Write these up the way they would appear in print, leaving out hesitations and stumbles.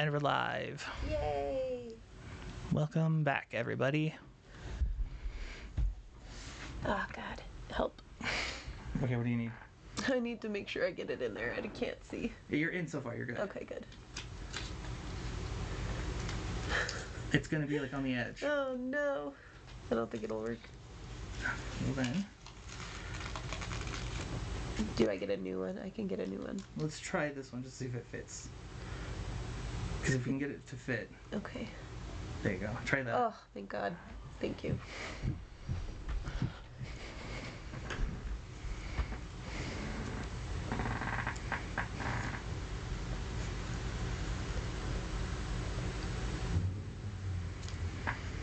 And we're live. Yay! Welcome back, everybody. Oh, God. Help. Okay, what do you need? I need to make sure I get it in there. I can't see. You're in so far, you're good. Okay, good. It's gonna be like on the edge. Oh, no. I don't think it'll work. Well then, Do I get a new one? I can get a new one. let's try this one just to see if it fits. Because if we can get it to fit, Okay. there you go. Try that. Oh, thank God. Thank you.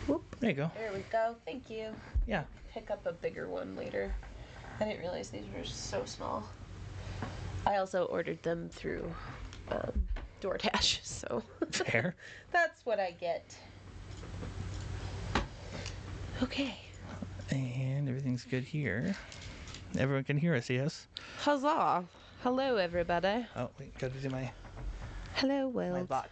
Whoop. There you go. There we go. Thank you. Yeah. Pick up a bigger one later. I didn't realize these were so small. I also ordered them through DoorDash, so Fair. that's what I get. Okay. And everything's good here. Everyone can hear us, yes? Huzzah! Hello, everybody. Oh, wait, gotta do my Hello, world. bot.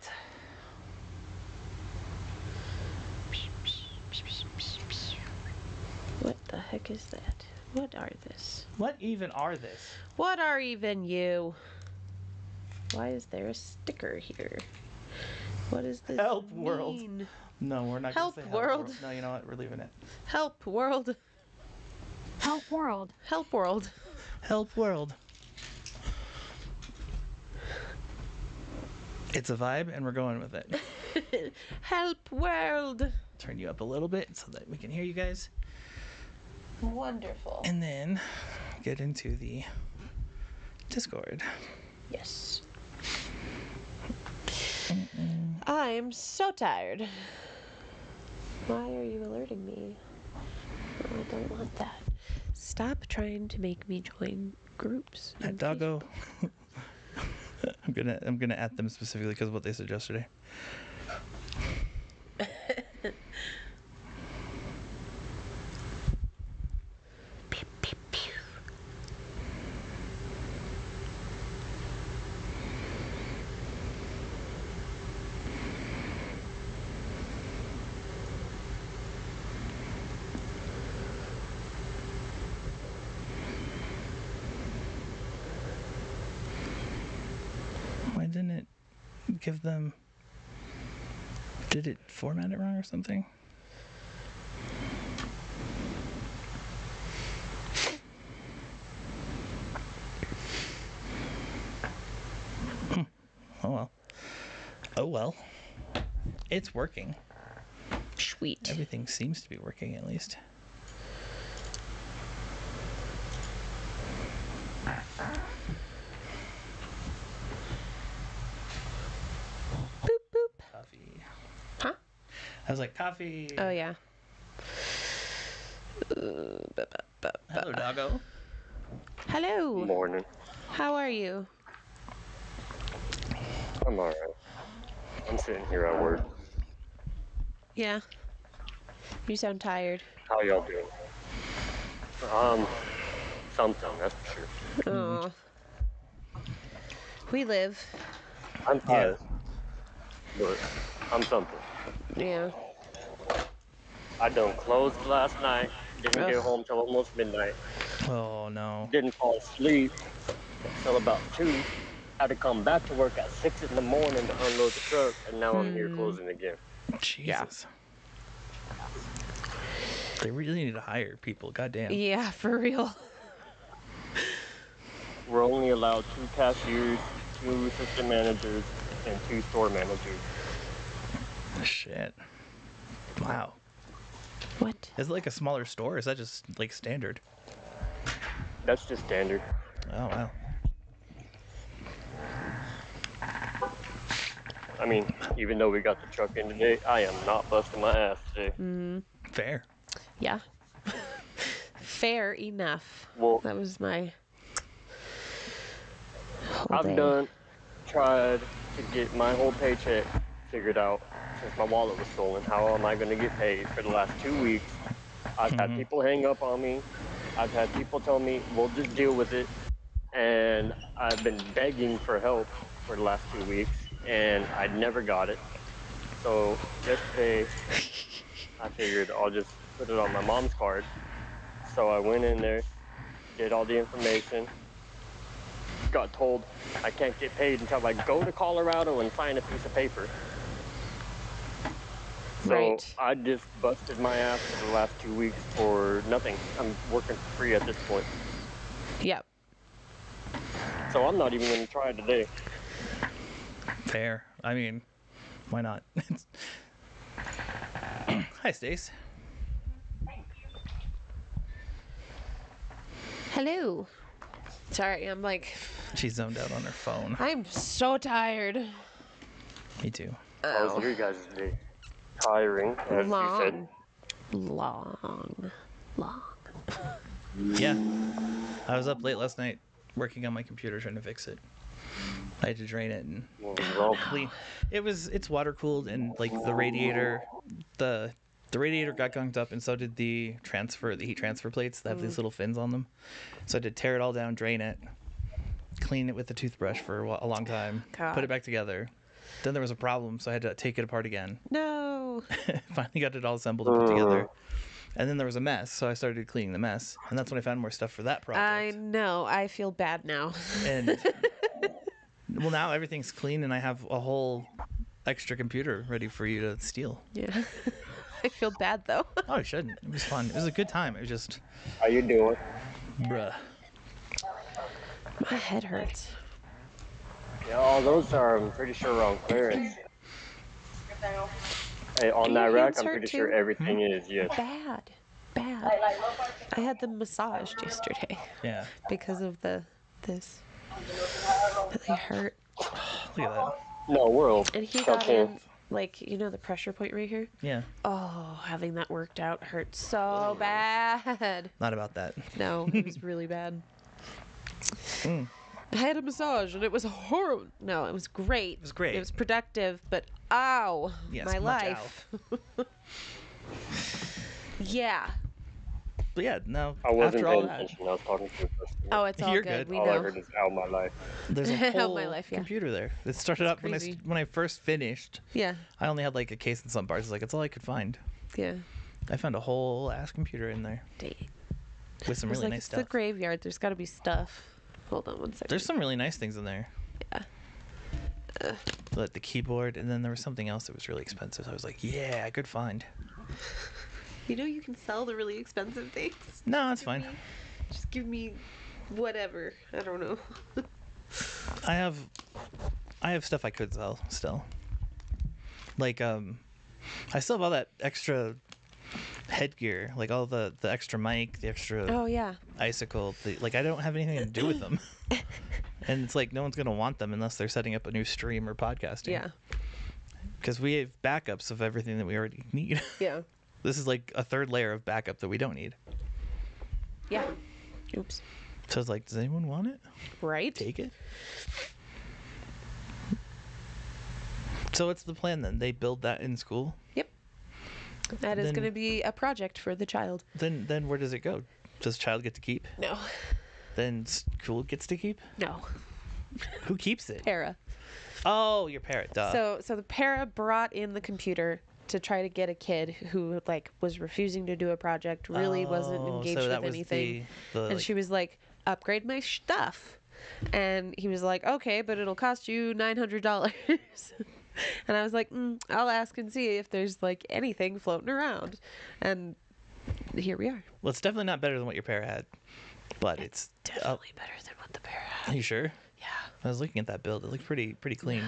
What the heck is that? What are this? What even are this? What are even you? Why is there a sticker here? What does this Help, world. mean? No, we're not Help, gonna say world. No, you know what? We're leaving it. Help, world. Help world. Help, world. Help, world. It's a vibe, and we're going with it. Help, world. Turn you up a little bit so that we can hear you guys. Wonderful. And then get into the Discord. Yes. I'm so tired. Why are you alerting me? Oh, I don't want that. Stop trying to make me join groups. That doggo. I'm gonna add them specifically because of what they said yesterday. Pew, pew, pew. Why didn't it give them? Did it format it wrong or something? Oh well. Oh well. It's working. Sweet. Everything seems to be working at least. Boop, boop. Coffee. Huh? I was like, coffee. Oh, yeah. Hello, doggo. Hello. Morning. How are you? I'm alright. I'm sitting here at work. Yeah. You sound tired. How y'all doing? Something, that's for sure. Oh. We live. I'm tired. But I'm something. Yeah. I done closed last night. Didn't get Ugh. home till almost midnight. Oh no. Didn't fall asleep until about 2. Had to come back to work at 6 in the morning to unload the truck, and now I'm here closing again. Jesus. They really need to hire people. Goddamn. Yeah, for real. We're only allowed 2 cashiers, 2 assistant managers, and 2 store managers. Shit. Wow. What? Is it like a smaller store? Or is that just like standard? That's just standard. Oh wow. I mean, even though we got the truck in today, I am not busting my ass today. Fair. Yeah. Fair enough. Well, That was my whole I've day. tried to get my whole paycheck figured out since my wallet was stolen. How am I going to get paid for the last 2 weeks? I've had people hang up on me. I've had people tell me, we'll just deal with it. And I've been begging for help for the last 2 weeks. and I never got it. So yesterday, I figured I'll just put it on my mom's card. So I went in there, did all the information, got told I can't get paid until I go to Colorado and sign a piece of paper. So Right. I just busted my ass for the last 2 weeks for nothing. I'm working for free at this point. Yep. So I'm not even going to try today. Fair. I mean, why not? Hi, Stace. Hello. Sorry, I'm like, She's zoned out on her phone. I'm so tired. Me too. How was your guys' day? Tiring, as you said. Long. Yeah. I was up late last night working on my computer trying to fix it. I had to drain it and Well, clean. It's water cooled and like the radiator got gunked up and so did the heat transfer plates that have these little fins on them. So I had to tear it all down, drain it, clean it with a toothbrush for a long time, God. put it back together. Then there was a problem, so I had to take it apart again. No. Finally got it all assembled and put together. And then there was a mess, so I started cleaning the mess. And that's when I found more stuff for that project. I know. I feel bad now. And well, now everything's clean and I have a whole extra computer ready for you to steal. Yeah. I feel bad though. Oh, it shouldn't. It was fun. It was a good time. It was just, how you doing? bruh. My head hurts. Yeah, all those are, I'm pretty sure, on clearance. Hey, on Your that rack, hands I'm hurt pretty sure too? everything is, yes. Bad. I had them massaged yesterday Yeah. because of this. They hurt. Look at that. No, we're open. And he Shut got in. in, like, you know the pressure point right here? Yeah. Oh, having that worked out hurt so bad. Not about that. No, it was really bad. Mm. I had a massage and it was horrible. No, it was great. It was great. It was productive, but ow, Yes, my much life. Yeah. But yeah, no. I wasn't after all paying that, attention. I was talking to a customer. Oh, it's all You're good. good. We All I know. heard is "ow, my life." there's a Oh, whole my life, yeah. computer there. It started out crazy. when I first finished. Yeah. I only had like a case and some parts. It's like, it's all I could find. Yeah. I found a whole ass computer in there Dang. with some I was really like, nice it's stuff. the graveyard. There's got to be stuff. Hold on one second. There's some really nice things in there. Yeah. Like the keyboard, and then there was something else that was really expensive. So I was like, yeah, good find. You know you can sell the really expensive things. No, it's fine. Just give me whatever. I don't know. I have stuff I could sell still. Like I still have all that extra headgear, like all the extra mic, the extra Oh yeah. icicle. Like I don't have anything to do with them. And it's like no one's gonna want them unless they're setting up a new stream or podcasting. Yeah. Because we have backups of everything that we already need. Yeah. This is like a third layer of backup that we don't need. Yeah. Oops. So it's like, does anyone want it? Right? Take it. So what's the plan then? They build that in school? Yep. That is Then- going to be a project for the child. Then where does it go? Does child get to keep? No. Then school gets to keep? No. Who keeps it? Para. Oh, your parent. Duh. So the para brought in the computer to try to get a kid who like was refusing to do a project, really wasn't Oh, engaged so that with was anything. the And like- she was like, upgrade my stuff. And he was like, okay, but it'll cost you $900. And I was like, I'll ask and see if there's like anything floating around. And here we are. Well, it's definitely not better than what your parent had, but it's. Definitely better than what the para had. Are you sure? Yeah. I was looking at that build. It looked pretty clean.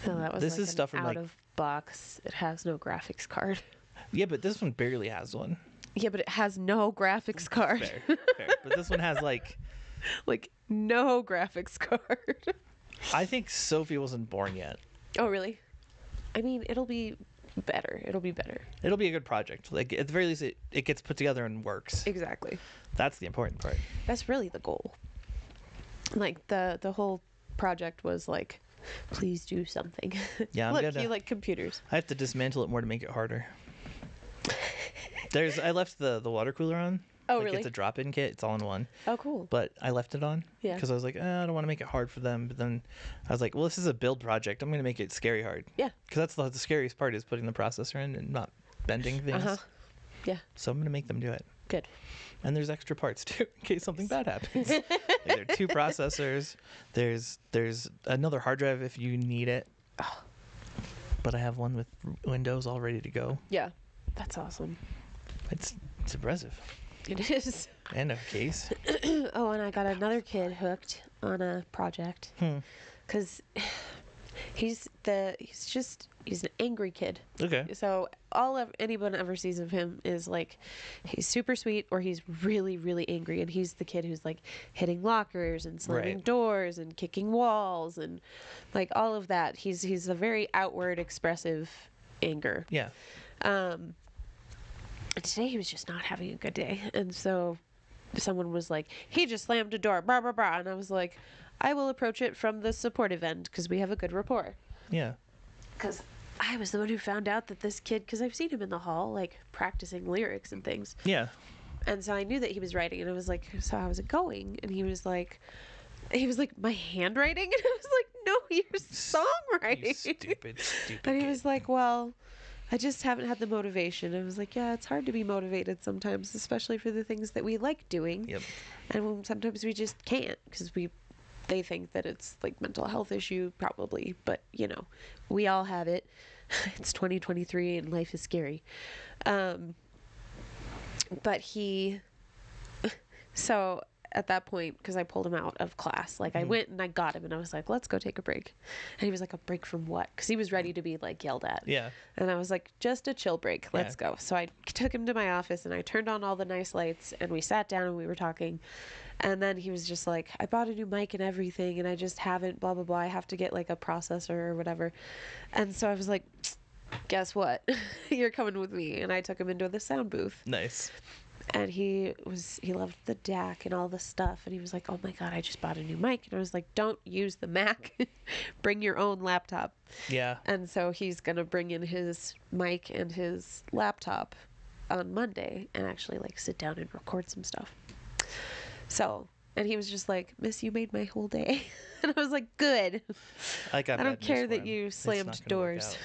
No, that was This like is an stuff from, out like- of box. It has no graphics card. Yeah, but this one barely has one. Yeah, but it has no graphics card. Fair. But this one has like. Like no graphics card. I think Sophie wasn't born yet. Oh, really? I mean, it'll be better. It'll be better. It'll be a good project. Like at the very least, it gets put together and works. Exactly. That's the important part. That's really the goal. Like the whole project was like, please do something. Yeah, I'm Look, gonna- you like computers. I have to dismantle it more to make it harder. I left the water cooler on Oh, like really? it's a drop-in kit. It's all in one. Oh, cool. But I left it on Yeah. because I was like, I don't want to make it hard for them. But then I was like, well, this is a build project. I'm going to make it scary hard. Yeah. Because that's the scariest part is putting the processor in and not bending things. Yeah. So I'm going to make them do it. Good. And there's extra parts too in case something bad happens. Like, there are 2 processors. There's another hard drive if you need it. But I have one with Windows all ready to go. Yeah. That's awesome. It's impressive. It is. And a case. Oh, and I got another kid hooked on a project. Because he's an angry kid. Okay. So anyone ever sees of him is like he's super sweet or he's really, really angry. And he's the kid who's like hitting lockers and slamming doors and kicking walls and like all of that. He's a very outward expressive anger. Yeah. And today he was just not having a good day. And so someone was like, he just slammed a door, blah, blah, blah. And I was like, I will approach it from the supportive end because we have a good rapport. Yeah. Because I was the one who found out that this kid, because I've seen him in the hall, like practicing lyrics and things. Yeah. And so I knew that he was writing. And I was like, so how's it going? And he was like, my handwriting? And I was like, no, your songwriting. You stupid And he kid. was like, well, I just haven't had the motivation. I was like, yeah, it's hard to be motivated sometimes, especially for the things that we like doing. Yep. And sometimes we just can't because they think that it's like mental health issue probably, but you know, we all have it. It's 2023 and life is scary. But so at that point, because I pulled him out of class, like I went and I got him and I was like, let's go take a break. And he was like, a break from what? Because he was ready to be like yelled at. Yeah. And I was like, just a chill break. Let's go. So I took him to my office and I turned on all the nice lights and we sat down and we were talking. And then he was just like, I bought a new mic and everything and I just haven't, blah, blah, blah. I have to get like a processor or whatever. And so I was like, guess what? You're coming with me. And I took him into the sound booth. Nice. And he loved the DAC and all the stuff. And he was like, oh my God, I just bought a new mic. And I was like, don't use the Mac. Bring your own laptop. Yeah. And so he's going to bring in his mic and his laptop on Monday and actually like sit down and record some stuff. So, and he was just like, Miss, you made my whole day. And I was like, good. I don't bad care news for that him. you It's slammed not gonna work doors.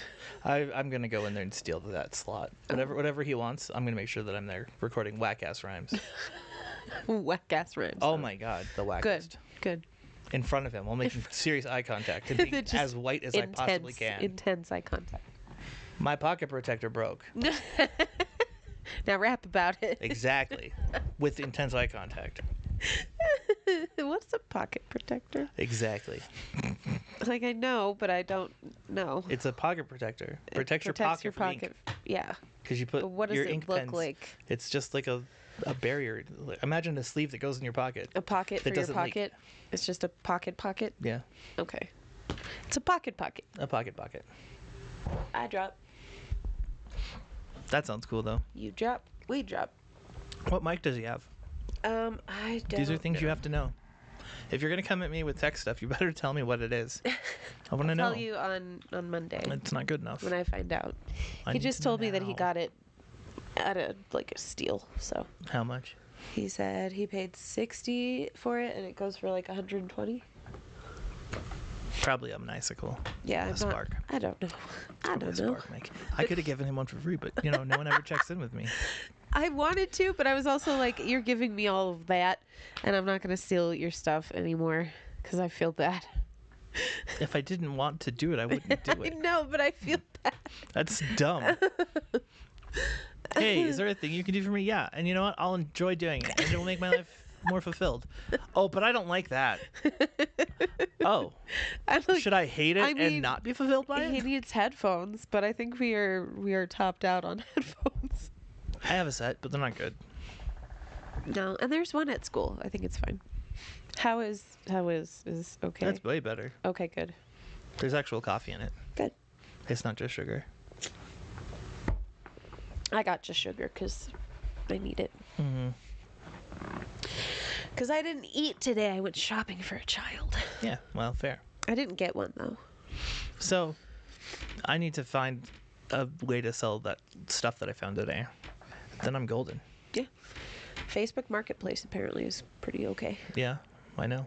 out. I'm gonna go in there and steal that slot. Whatever he wants, I'm gonna make sure that I'm there recording whack ass rhymes. Whack ass rhymes. Oh my god, the wackest. Good. In front of him, while making serious eye contact and being Just as white as I possibly can. Intense eye contact. My pocket protector broke. Now rap about it. Exactly. With intense eye contact. What's a pocket protector? Exactly. Like I know, but I don't know. It's a pocket protector. It Protects your protects pocket from ink. Yeah. Because you put But what does your it ink look pens. like? It's just like a barrier. Imagine a sleeve that goes in your pocket. A pocket that for your doesn't leak. pocket? It's just a pocket? Yeah. Okay. It's a pocket. A pocket. I drop. That sounds cool though. You drop. We drop. What mic does he have? I don't These are things know. you have to know. If you're gonna come at me with tech stuff, you better tell me what it is. I want to know. I'll tell you on Monday It's not good enough. when I find out. I He need just to told me that he know. got it at a steal. So How much? he said he paid 60 for it and it goes for like 120. Probably a Icicle. Yeah, A Spark. I don't know. I Probably a don't know. Spark mic. I could have given him one for free, but no one ever checks in with me. I wanted to, but I was also like, you're giving me all of that, and I'm not going to steal your stuff anymore because I feel bad. If I didn't want to do it, I wouldn't do I it. know, but I feel bad. That's dumb. Hey, is there a thing you can do for me? Yeah. And you know what? I'll enjoy doing it. And it will make my life more fulfilled. Oh, but I don't like that. Oh. I'm like, Should I hate it I mean, and not be fulfilled by he it? needs headphones, but I think we are topped out on headphones. I have a set, but they're not good. No, and there's one at school. I think it's fine. How is okay? That's way better. Okay, good. There's actual coffee in it. Good. It's not just sugar. I got just sugar because I need it. Mm-hmm. Because I didn't eat today. I went shopping for a child. Yeah, well, fair. I didn't get one though. So, I need to find a way to sell that stuff that I found today. Then I'm golden. Yeah. Facebook Marketplace apparently is pretty okay. Yeah, I know.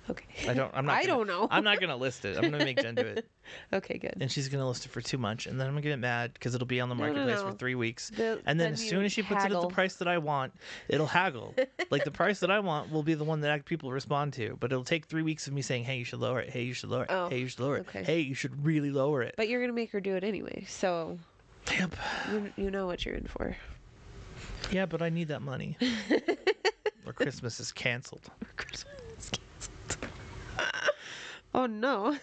Okay. I'm not. I don't know. I'm not gonna list it. I'm gonna make Jen do it, Okay, good. and she's gonna list it for too much, and then I'm gonna get mad because it'll be on the marketplace for no. 3 weeks, The- and then then as you soon as she puts it at haggle. the price that I want, it'll haggle. Like the price that I want will be the one that people respond to, but it'll take 3 weeks of me saying, "Hey, you should lower it. Hey, you should lower it. Oh, hey, you should lower it. okay. Hey, you should really lower it." But you're gonna make her do it anyway, so Yep. you know what you're in for. Yeah, but I need that money. Or Christmas is canceled. Oh no.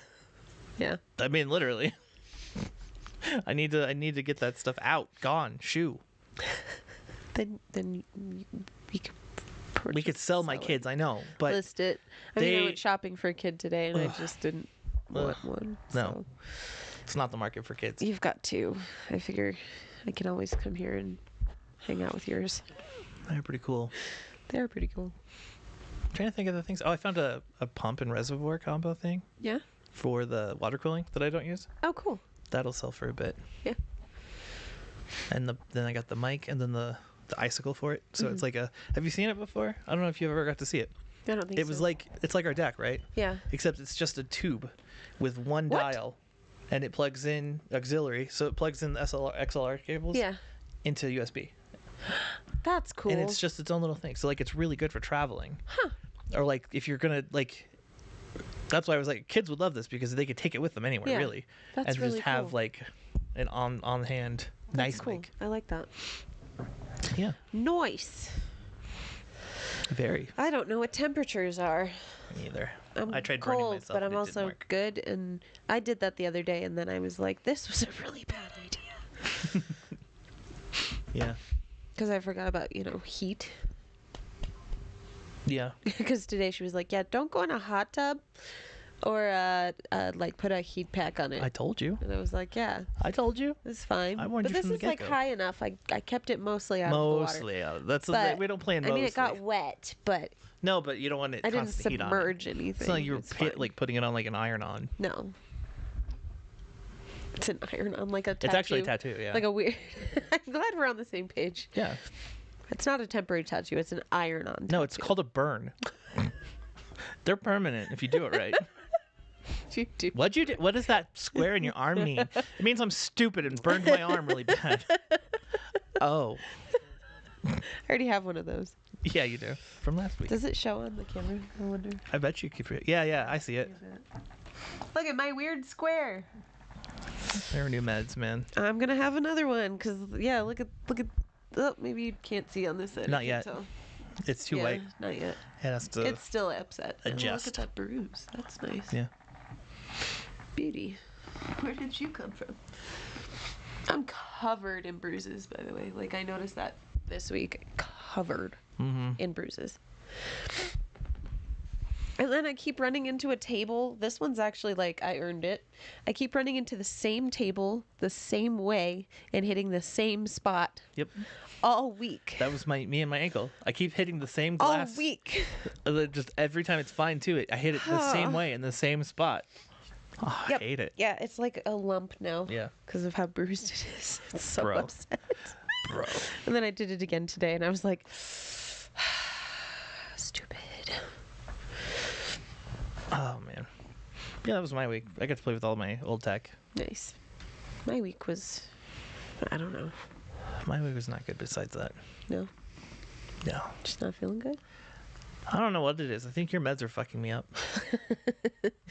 Yeah. I mean, literally. I need to get that stuff out, gone, shoo. Then we could We could sell my it. kids, I know, but List it. I mean, I they- went shopping for a kid today, and I just didn't want Ugh. one. No. So. it's not the market for kids. You've got two. I figure I can always come here and hang out with yours. They're pretty cool. They're pretty cool. I'm trying to think of the things. Oh, I found a pump and reservoir combo thing Yeah. for the water cooling that I don't use. Oh, cool. That'll sell for a bit. Yeah. And then I got the mic and then the icicle for it. So Mm-hmm. it's like a. Have you seen it before? I don't know if you ever got to see it. I don't think It was so. like it's like our deck, right? Yeah. Except it's just a tube with one What? dial, and it plugs in auxiliary, so it plugs in the XLR cables Yeah. into USB, That's cool. and it's just its own little thing. So like it's really good for traveling. Huh. Or like if you're gonna like. That's why I was like, kids would love this because they could take it with them anywhere, Yeah, really, that's and really just have cool. like an on hand That's nice cool. mic. I like that. Yeah, Nice. very. I don't know what temperatures are. Neither. I'm I tried burning cold, myself, but and I'm it didn't also work. good, and I did that the other day, and then I was like, this was a really bad idea. Yeah, Because I forgot about, heat. yeah. Because today she was like, yeah, don't go in a hot tub or like put a heat pack on it. I told you. And I was like, yeah, I told you. it's fine. I warned but you this from the is like get-go. high enough. I kept it mostly out of the water. Mostly out. That's But, we don't play in I mostly. mean, it got wet, but No, but you don't want it I didn't constant heat on it. submerge anything. It's not like you were It's fine. like putting it on like an iron on. No. It's an iron on like a tattoo. It's actually a tattoo. Yeah. Like a weird. I'm glad we're on the same page. yeah. It's not a temporary tattoo. It's an iron on. No, it's tattoo. called a burn. They're permanent if you do it right. You do. What'd you do? What does that square in your arm mean? It means I'm stupid and burned my arm really bad. Oh, I already have one of those. yeah, you do. From last week. Does it show on the camera? I wonder. I bet you could. Yeah, I see it. Look at my weird square. They're new meds, man. I'm gonna have another one because yeah, look at. Oh, maybe you can't see on this side. Not I yet. can't tell. It's too Yeah, white. Not yet. It has to. It's still upset. Oh, look adjust. at that bruise. That's nice. Yeah. Beauty. Where did you come from? I'm covered in bruises, by the way. Like I noticed that this week. Covered in bruises. And then I keep running into a table. This one's actually like I earned it. I keep running into the same table the same way and hitting the same spot Yep. all week. That was me and my ankle. I keep hitting the same All glass. week. Just every time it's fine too. I hit it the same way in the same spot. Oh, Yep. I hate it. Yeah, it's like a lump now. Yeah. Because of how bruised it is. It's so Bro. upset. Bro. And then I did it again today and I was like, stupid. Oh man. Yeah, that was my week. I got to play with all my old tech. Nice. My week was, I don't know. My week was not good besides that. No, No. just not feeling good. I don't know what it is. I think your meds are fucking me up.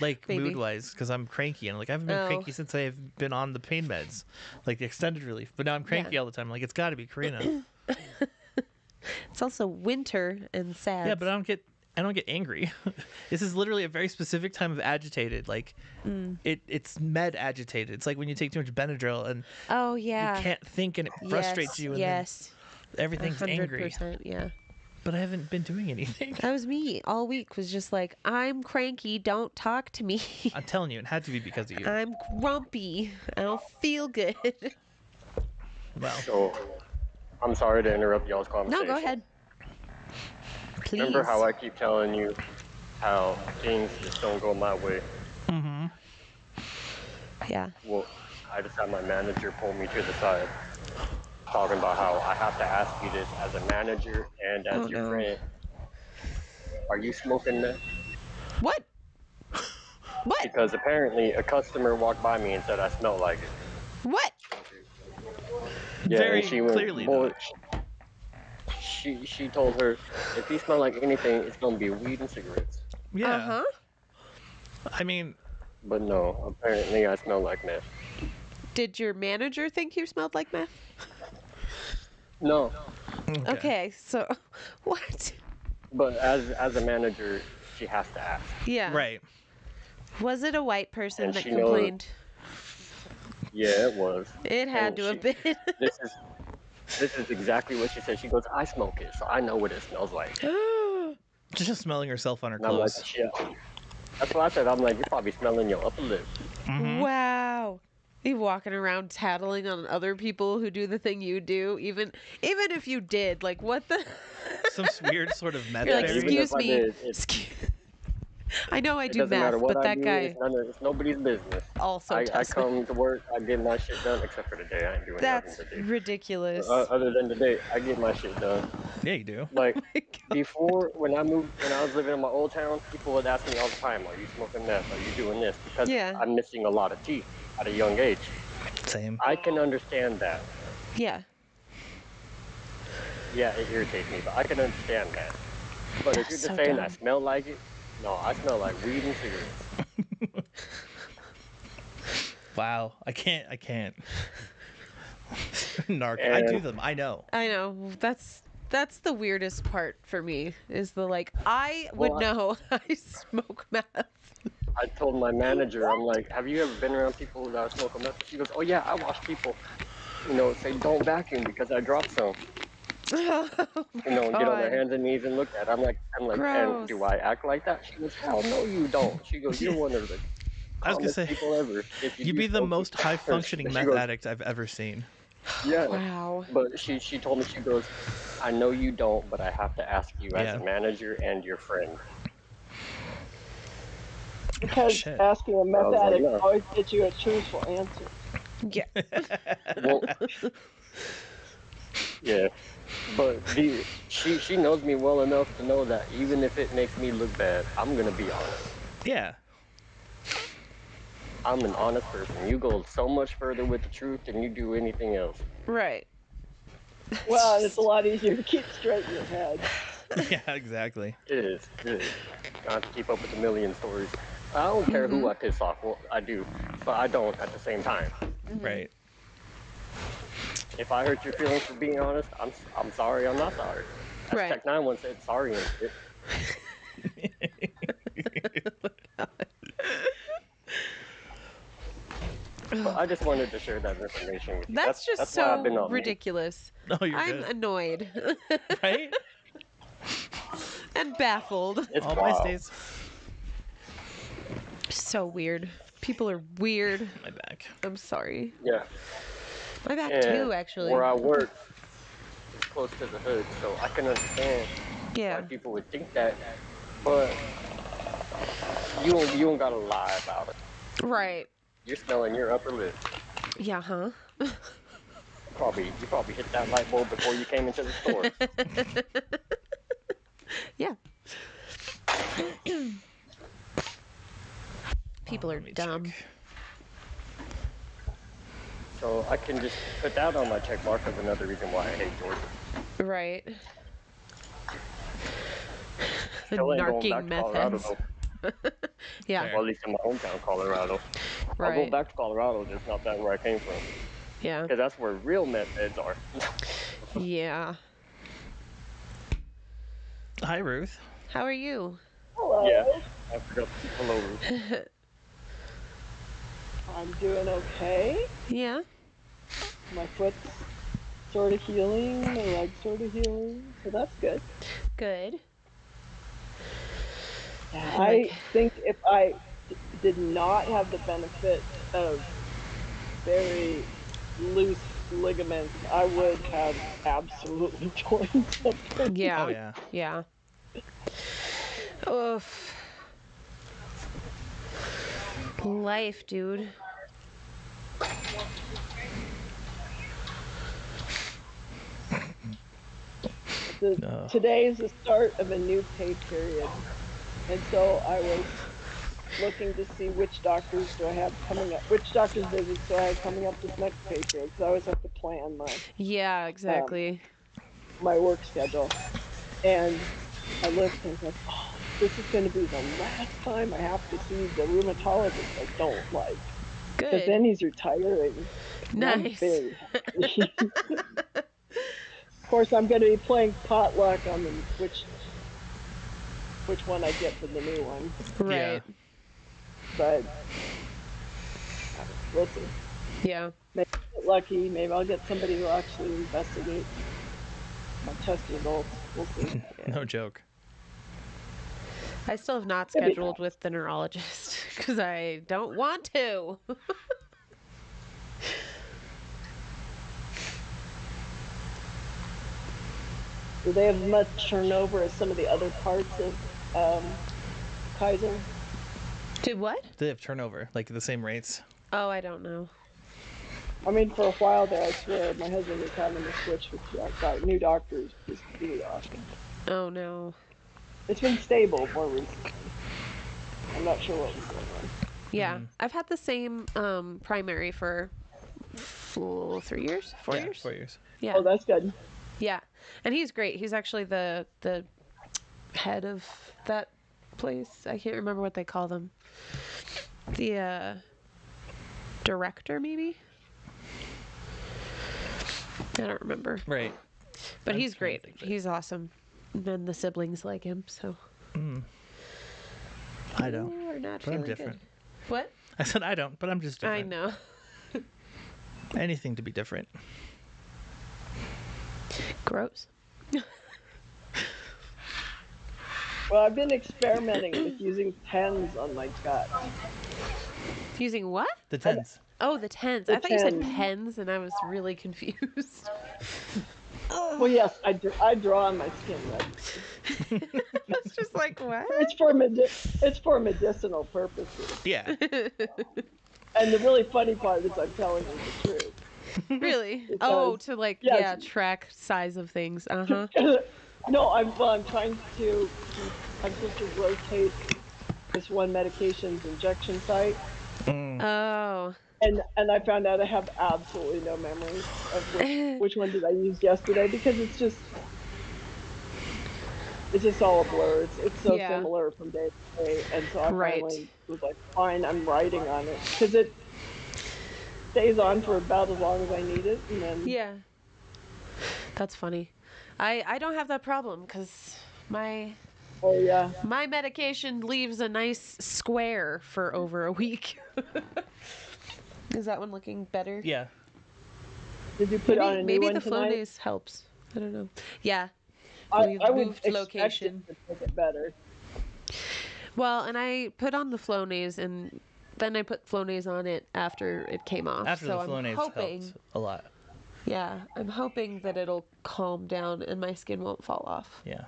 Like Maybe. mood wise, because I'm cranky and like I haven't been Oh. cranky since I've been on the pain meds, like the extended relief. But now I'm cranky all the time. Like it's got to be Karina. It's also winter and sad. Yeah, but I don't get angry. This is literally a very specific time of agitated. Like it's med agitated. It's like when you take too much Benadryl and oh yeah, you can't think and it frustrates yes, you and yes, then everything's angry. 100%. Yeah, But I haven't been doing anything. that was me all week. Was just like I'm cranky. Don't talk to me. I'm telling you, it had to be because of you. I'm grumpy. I don't feel good. Well, So, I'm sorry to interrupt y'all's No, conversation. go ahead. Please. Remember how I keep telling you how things just don't go my way? Yeah. Well, I just had my manager pull me to the side. talking about how I have to ask you this as a manager and as Oh your no. friend. Are you smoking meth? What? What? Because apparently a customer walked by me and said I smell like it. What? Yeah, Very and she went, clearly boy, not. she told her, if you smell like anything, it's gonna be weed and cigarettes. Yeah. Uh-huh. I mean, But no, apparently I smell like meth. Did your manager think you smelled like meth? No, Okay, so what? but as a manager, she has to ask, Yeah. Right. Was it a white person and that she knows. complained? Yeah, it was. It had And to have been. this is exactly what she said. She goes, I smoke it, so I know what it smells like. Just smelling herself on her And I'm like, clothes. shit. That's what I said. I'm like, you're probably smelling your upper lip. Mm-hmm. Wow. You walking around tattling on other people who do the thing you do, even if you did, like what the Some weird sort of meth You're like, fairy. excuse Even if I me. did, I know I it do doesn't matter meth, what but I that do. guy It's nobody's business. also I does meth. come to work, I get my shit done, except for today. I ain't doing That's nothing today. ridiculous. Other than today, I get my shit done. Yeah, you do. Like Oh my God. before, when I was living in my old town, people would ask me all the time, "Are you smoking meth? Are you doing this?" Because Yeah. I'm missing a lot of teeth at a young age. Same. I can understand that. Yeah. Yeah, it irritates me, but I can understand that. But if That's you're just so saying I dumb. smell like it, no, I smell like weed and cigarettes. Wow. I can't. Narc. I do And them. I know. I know. That's the weirdest part for me is the like I would Well, know I smoke meth. I told my manager, I'm like, have you ever been around people that smoke meth? She goes, oh yeah, I watch people, say don't vacuum because I dropped some. Oh Get on their God. hands and knees and look at it. I'm like, and Gross. do I act like that? She goes, hell no, you don't. She goes, you're one of the I was gonna calmest say, people ever. If you you'd do be the smoke most it. high functioning She meth goes, addict I've ever seen. yeah. Wow. But she told me, she goes, I know you don't, but I have to ask you as Yeah. a manager and your friend. Because Shit. asking a I meth was like, addict no. always gets you a truthful answer. Yeah. Well, yeah. But she knows me well enough to know that even if it makes me look bad, I'm gonna be honest. Yeah. I'm an honest person. You go so much further with the truth than you do anything else. Right. Well, and it's a lot easier to keep straight in your head. Yeah. Exactly. It is. It is. I have to keep up with a million stories. I don't care who I piss off. Well, I do, but I don't at the same time. Right. If I hurt your feelings for being honest, I'm sorry. I'm not sorry. As Right. Tech 9 once said, sorry and shit. But I just wanted to share that information with you. That's just that's why I've been so on ridiculous. No, you're I'm good. annoyed Right? and baffled. It's All wild. my states. So weird. People are weird. My back. I'm sorry. Yeah. My back And too, actually. where I work is close to the hood, so I can understand why Yeah. people would think that. But you don't gotta lie about it. Right. You're smelling your upper lip. Yeah, huh? You probably hit that light bulb before you came into the store. Yeah. People are Let me dumb. check. So I can just put that on my check mark as another reason why I hate Georgia. Right. The Still ain't going narking back to meth Colorado heads. though. Yeah. Fair. Well, at least in my hometown, Colorado. I'll go Right. back to Colorado, just not that where I came from. Yeah. Because that's where real meth heads are. Yeah. Hi, Ruth. How are you? Hello. Yeah. I forgot to pull over. I'm doing okay. Yeah. My foot's sort of healing, my leg's sort of healing, so that's good. Good. Yeah, I I like- think if I did not have the benefit of very loose ligaments, I would have absolutely torn something. Yeah. Oh yeah. Yeah. Oof. Life, dude. Today is the start of a new pay period, and so I was looking to see which doctors do I have coming up, which doctor's visits do I have coming up this next pay period, because I always have to plan Yeah, um, exactly. my work schedule. And I looked and was like, oh, this is going to be the last time I have to see the rheumatologist I don't like, because Good. then he's retiring, and I'm Nice. very happy. Of course, I'm going to be playing potluck on which one I get for the new one, Yeah. Right. but we'll see. Yeah. Maybe I'll get lucky. Maybe I'll get somebody who actually investigate my test results. We'll see. No joke. I still have not It'll be scheduled with the neurologist because I don't want to. Do they have much turnover as some of the other parts of Kaiser? To what? They have turnover, like the same rates. Oh, I don't know. I mean, for a while there, I swear, my husband was having to switch with new doctors just really often. Oh no. It's been stable more recently. I'm not sure what was going on. Yeah, I've had the same primary for 3 years, 4 years. 4 years. Yeah, Oh, that's good. yeah, and he's great. He's actually the head of that place. I can't remember what they call them. The director, maybe. I don't remember. Right. But I'm he's trying to great. think of it. He's awesome. And the siblings like him, so. I don't. You are not But I'm feeling different. good. What? I said I don't, but I'm just I different. know. Anything to be different. Gross. Well, I've been experimenting with using pens on my gut. Using what? The tens. Oh, the tens. The I thought you said tens. pens, and I was really confused. Well, yes, I draw on my skin regularly. It's just like, what? It's for medicinal purposes. Yeah. And the really funny part is I'm telling you the truth. Really? Because- Oh, to like, yes. yeah, track size of things. Uh-huh. No, I'm trying to. I'm supposed to rotate this one medication's injection site, Oh. and I found out I have absolutely no memory of which one did I use yesterday, because it's just all a blur. It's so Yeah. similar from day to day, and so I Right. finally was like, fine, I'm writing on it, because it stays on for about as long as I need it, and then Yeah. That's funny. I don't have that problem because my oh yeah, medication leaves a nice square for over a week. Is that one looking better? Yeah. did you put on a new Maybe one the tonight? Flonase helps. I don't know. Yeah. I We've would moved expect location. it to make it better. Well, and I put on the Flonase, and then I put Flonase on it after it came off. After so the I'm Flonase hoping, helps a lot. yeah, I'm hoping that it'll calm down and my skin won't fall off. Yeah.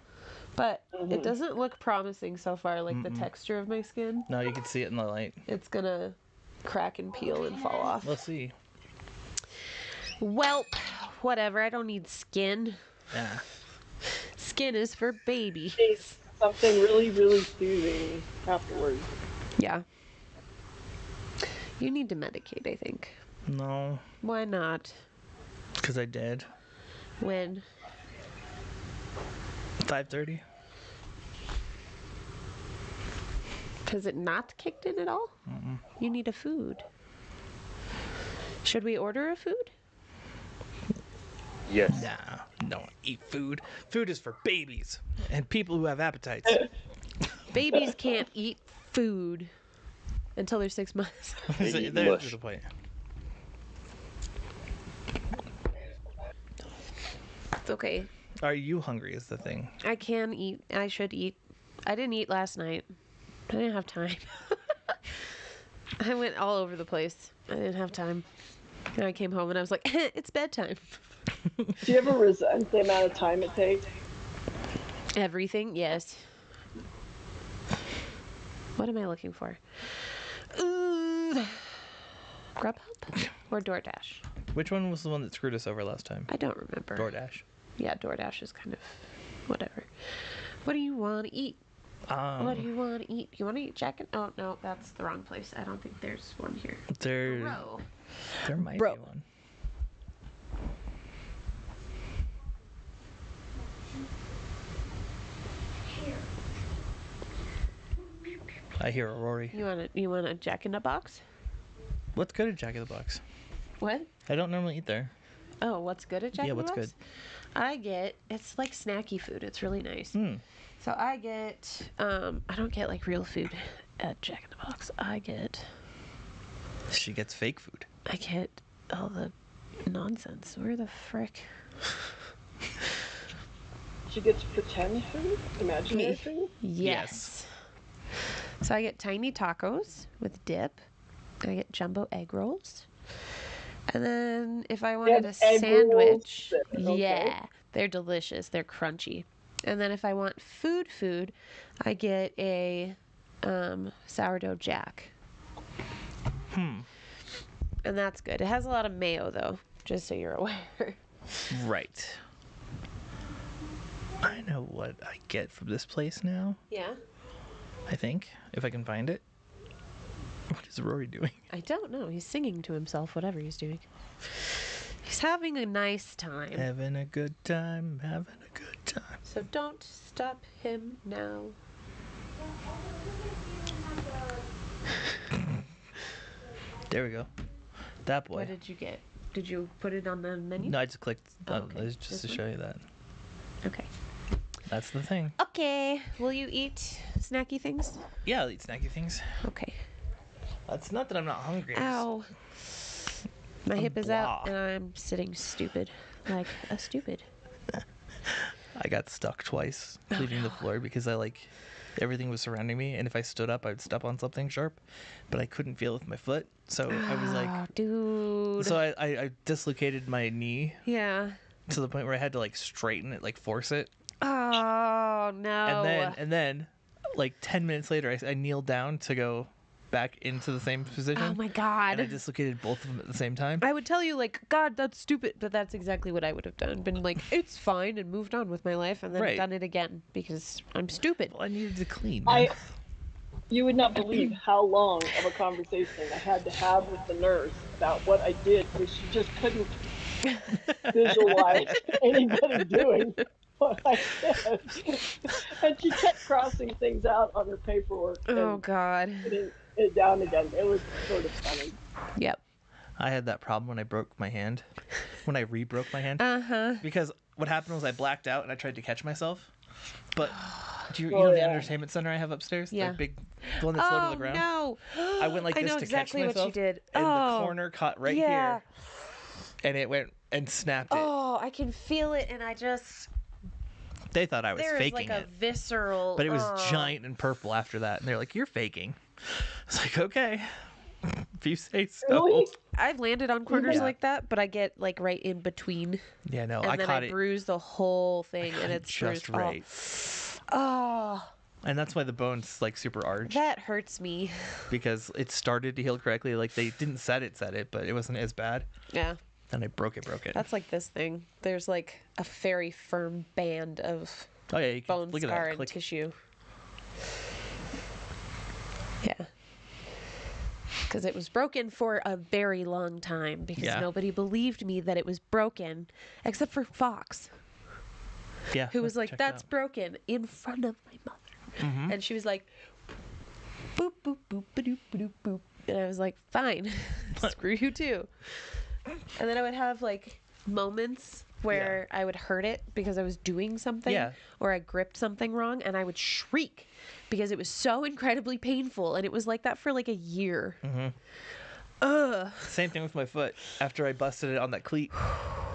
But it doesn't look promising so far, like the Mm-mm. texture of my skin. No, you can see it in the light. It's gonna crack and peel and fall off. We'll see. Welp, whatever. I don't need skin. Yeah. Skin is for babies. Taste something really, really soothing afterwards. Yeah. You need to medicate, I think. No, Why not? because I did. When? 5:30. Has it not kicked in at all? You need a food. Should we order a food? Yes. Nah, don't eat food. Food is for babies and people who have appetites. Babies can't eat food until they're 6 months. They eat There's mush. the point. It's okay. Are you hungry is the thing. I can eat. I should eat. I didn't eat last night. I didn't have time. I went all over the place. I didn't have time. And I came home and I was like, it's bedtime. Do you ever resent the amount of time it takes? Everything? Yes. What am I looking for? Grubhub or DoorDash? Which one was the one that screwed us over last time? I don't remember. DoorDash. Yeah, DoorDash is kind of Whatever. What do you want to eat? What do Um, you want to eat? You want to eat chicken? Oh, no, that's the wrong place. I don't think there's one here. there, Bro. there might Bro. be one. I hear a Rory. You want a Jack in the Box? What's good at Jack in the Box? What? I don't normally eat there. Oh, what's good at Jack Yeah, in the what's Box? It's like snacky food. It's really nice. Hmm. So I get, I don't get like real food at Jack in the Box. She gets fake food. I get all the nonsense. Where the frick? She gets pretend food, imaginary Me. food. Yes. So I get tiny tacos with dip. I get jumbo egg rolls. And then if I wanted a have egg sandwich, rolls. Okay. yeah, they're delicious. They're crunchy. And then if I want food, I get a sourdough jack. Hmm. And that's good. It has a lot of mayo though, just so you're aware. Right. I know what I get from this place now. Yeah. I think, if I can find it. What is Rory doing? I don't know. He's singing to himself, whatever he's doing. He's having a nice time. Having a good time, having a good time. So don't stop him now. There we go. That boy. What did you get? Did you put it on the menu? No, I just clicked Oh, on okay. just This to one? show you that. Okay. That's the thing. Okay. Will you eat snacky things? Yeah, I'll eat snacky things. Okay. That's not that I'm not hungry. Ow. My I'm hip is out blah. and I'm sitting stupid. Like a stupid. I got stuck twice cleaning the floor because everything was surrounding me, and if I stood up, I would step on something sharp, but I couldn't feel it with my foot, so I was like, Oh, dude. so I dislocated my knee Yeah. to the point where I had to straighten it, force it, Oh, no. and then, 10 minutes later, I kneeled down to go back into the same position. Oh, my And God. I dislocated both of them at the same time. I would tell you, God, that's stupid, but that's exactly what I would have done. Been like, it's fine, and moved on with my life, and then Right. done it again because I'm stupid. Well, I needed to clean. You would not believe how long of a conversation I had to have with the nurse about what I did because she just couldn't visualize anybody doing what I did. And she kept crossing things out on her paperwork Oh, and God. putting it down again. It was sort of funny. Yep. I had that problem when I broke my hand, when I re-broke my hand, Uh-huh. because what happened was I blacked out and I tried to catch myself, but do you Oh, know the yeah. entertainment center I have upstairs? Yeah. The big, the one that's low to Oh, the ground? no. I went like I this know to exactly catch what myself, you did. and Oh, the corner caught right yeah. here, and it went and snapped it. Oh, I can feel it, and I just... They thought I was There's faking like a it, visceral... but it was oh. giant and purple after that, and they're like, "You're faking." It's like, okay, if you say so. Really? I've landed on corners Yeah. like that, but I get right in between, Yeah, no, and I then caught I it bruise the whole thing, caught and it it's just bruised. right, Oh, and that's why the bone's super arched. that hurts me. Because it started to heal correctly. They didn't set it, but it wasn't as bad. Yeah, And I broke it. that's like this thing. There's a very firm band of Oh yeah, you can bone look at scar that. and Click. tissue. Yeah. Because it was broken for a very long time because Yeah. nobody believed me that it was broken, except for Fox, Yeah. who was like, check it "That's out. broken," in front of my mother. Mhm. And she was like, "Boop, boop, boop, ba-doop, ba-doop, boop." And I was like, "Fine, screw you too." And then I would have moments where I would hurt it because I was doing something Yeah. or I gripped something wrong, and I would shriek because it was so incredibly painful, and it was like that for a year. Mhm. Ugh. Same thing with my foot. After I busted it on that cleat,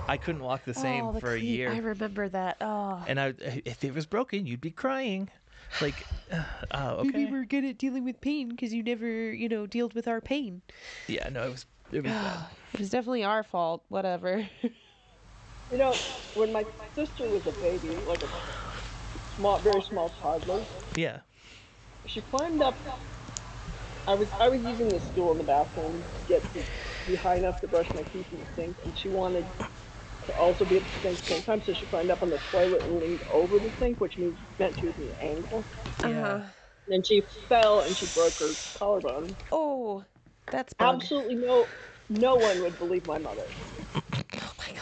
I couldn't walk the same Oh, the for a cleat. year. I remember that. Oh. And if it was broken, you'd be crying. Oh, okay. Maybe we're good at dealing with pain because you never, dealt with our pain. Yeah, no, it was bad. It was definitely our fault. Whatever. You know, when my sister was a baby, like a very small toddler, Yeah. she climbed up. I was using the stool in the bathroom to be high enough to brush my teeth in the sink, and she wanted to also be at the sink at the same time. So she climbed up on the toilet and leaned over the sink, which meant she was in an angle. Uh-huh. And she fell and she broke her collarbone. Oh, that's bug. Absolutely no one would believe my mother. Oh my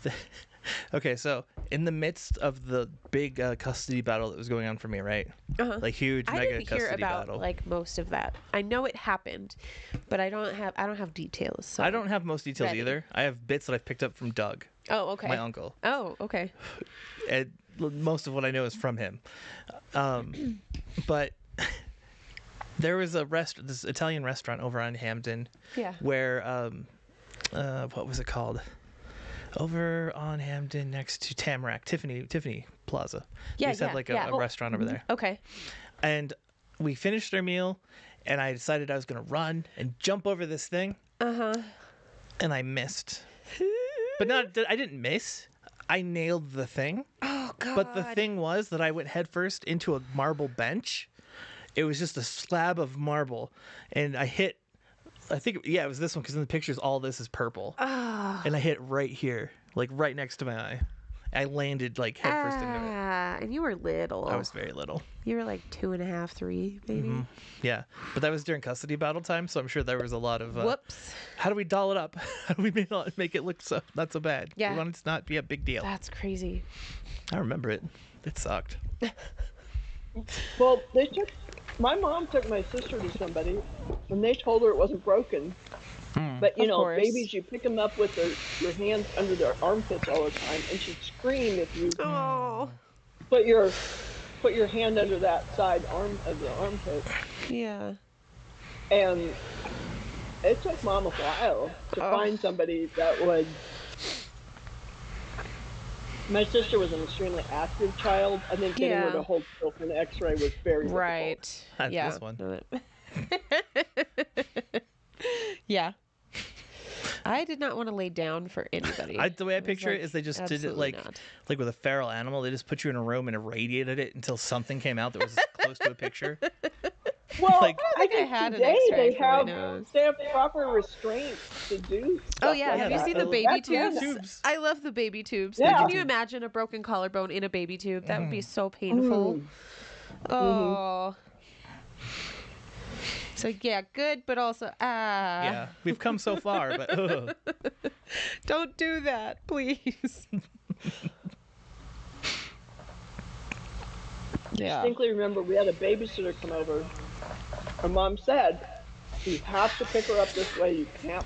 god. Okay, so in the midst of the big custody battle that was going on for me, right? Uh-huh. Like huge I mega didn't hear custody about battle. like most of that. I know it happened, but I don't have details. So. I don't have most details Ready. either. I have bits that I've picked up from Doug, Oh, okay. my uncle. Oh, okay. And most of what I know is from him. But there was this Italian restaurant over on Hamden Yeah. where what was it called? Over on Hamden next to Tamarack, Tiffany Plaza. Yeah, They used to have like a restaurant over there. Okay. And we finished our meal, and I decided I was going to run and jump over this thing. Uh-huh. And I missed. But I didn't miss. I nailed the thing. Oh god. But the thing was that I went headfirst into a marble bench. It was just a slab of marble, and I hit. I think it was this one because in the pictures all this is purple, and I hit right here, like right next to my eye. I landed like headfirst into it. And you were little. I was very little. You were like 2.5, 3, maybe. Mm-hmm. Yeah, but that was during custody battle time, so I'm sure there was a lot of. Whoops. How do we doll it up? How do we make it look not so bad? Yeah. We want it to not be a big deal. That's crazy. I remember it. It sucked. Well, my mom took my sister to somebody, and they told her it wasn't broken. But Of course. babies, you pick them up with your hands under their armpits all the time, and she'd scream if you Oh. put your hand under that side arm of the armpit. Yeah. And it took Mom a while to find somebody that would. My sister was an extremely active child. I think getting her Yeah. to hold still for an X-ray was very difficult. Right. That's Yeah. this one. Yeah. I did not want to lay down for anybody. The way I was picture it like, is they just did it absolutely like not. like with a feral animal. They just put you in a room and irradiated it until something came out that was close to a picture. Well, Like- I think I had an today X-ray for my nose. they have proper restraints to do. Oh stuff yeah, like have you that. seen the Back baby then- tubes? I love the baby tubes. Yeah. Can you imagine a broken collarbone in a baby tube? That would be so painful. Oh. So yeah, good, but also Yeah, we've come so far, but ugh. don't do that, please. Yeah. Distinctly remember we had a babysitter come over. Her mom said, "You have to pick her up this way. You can't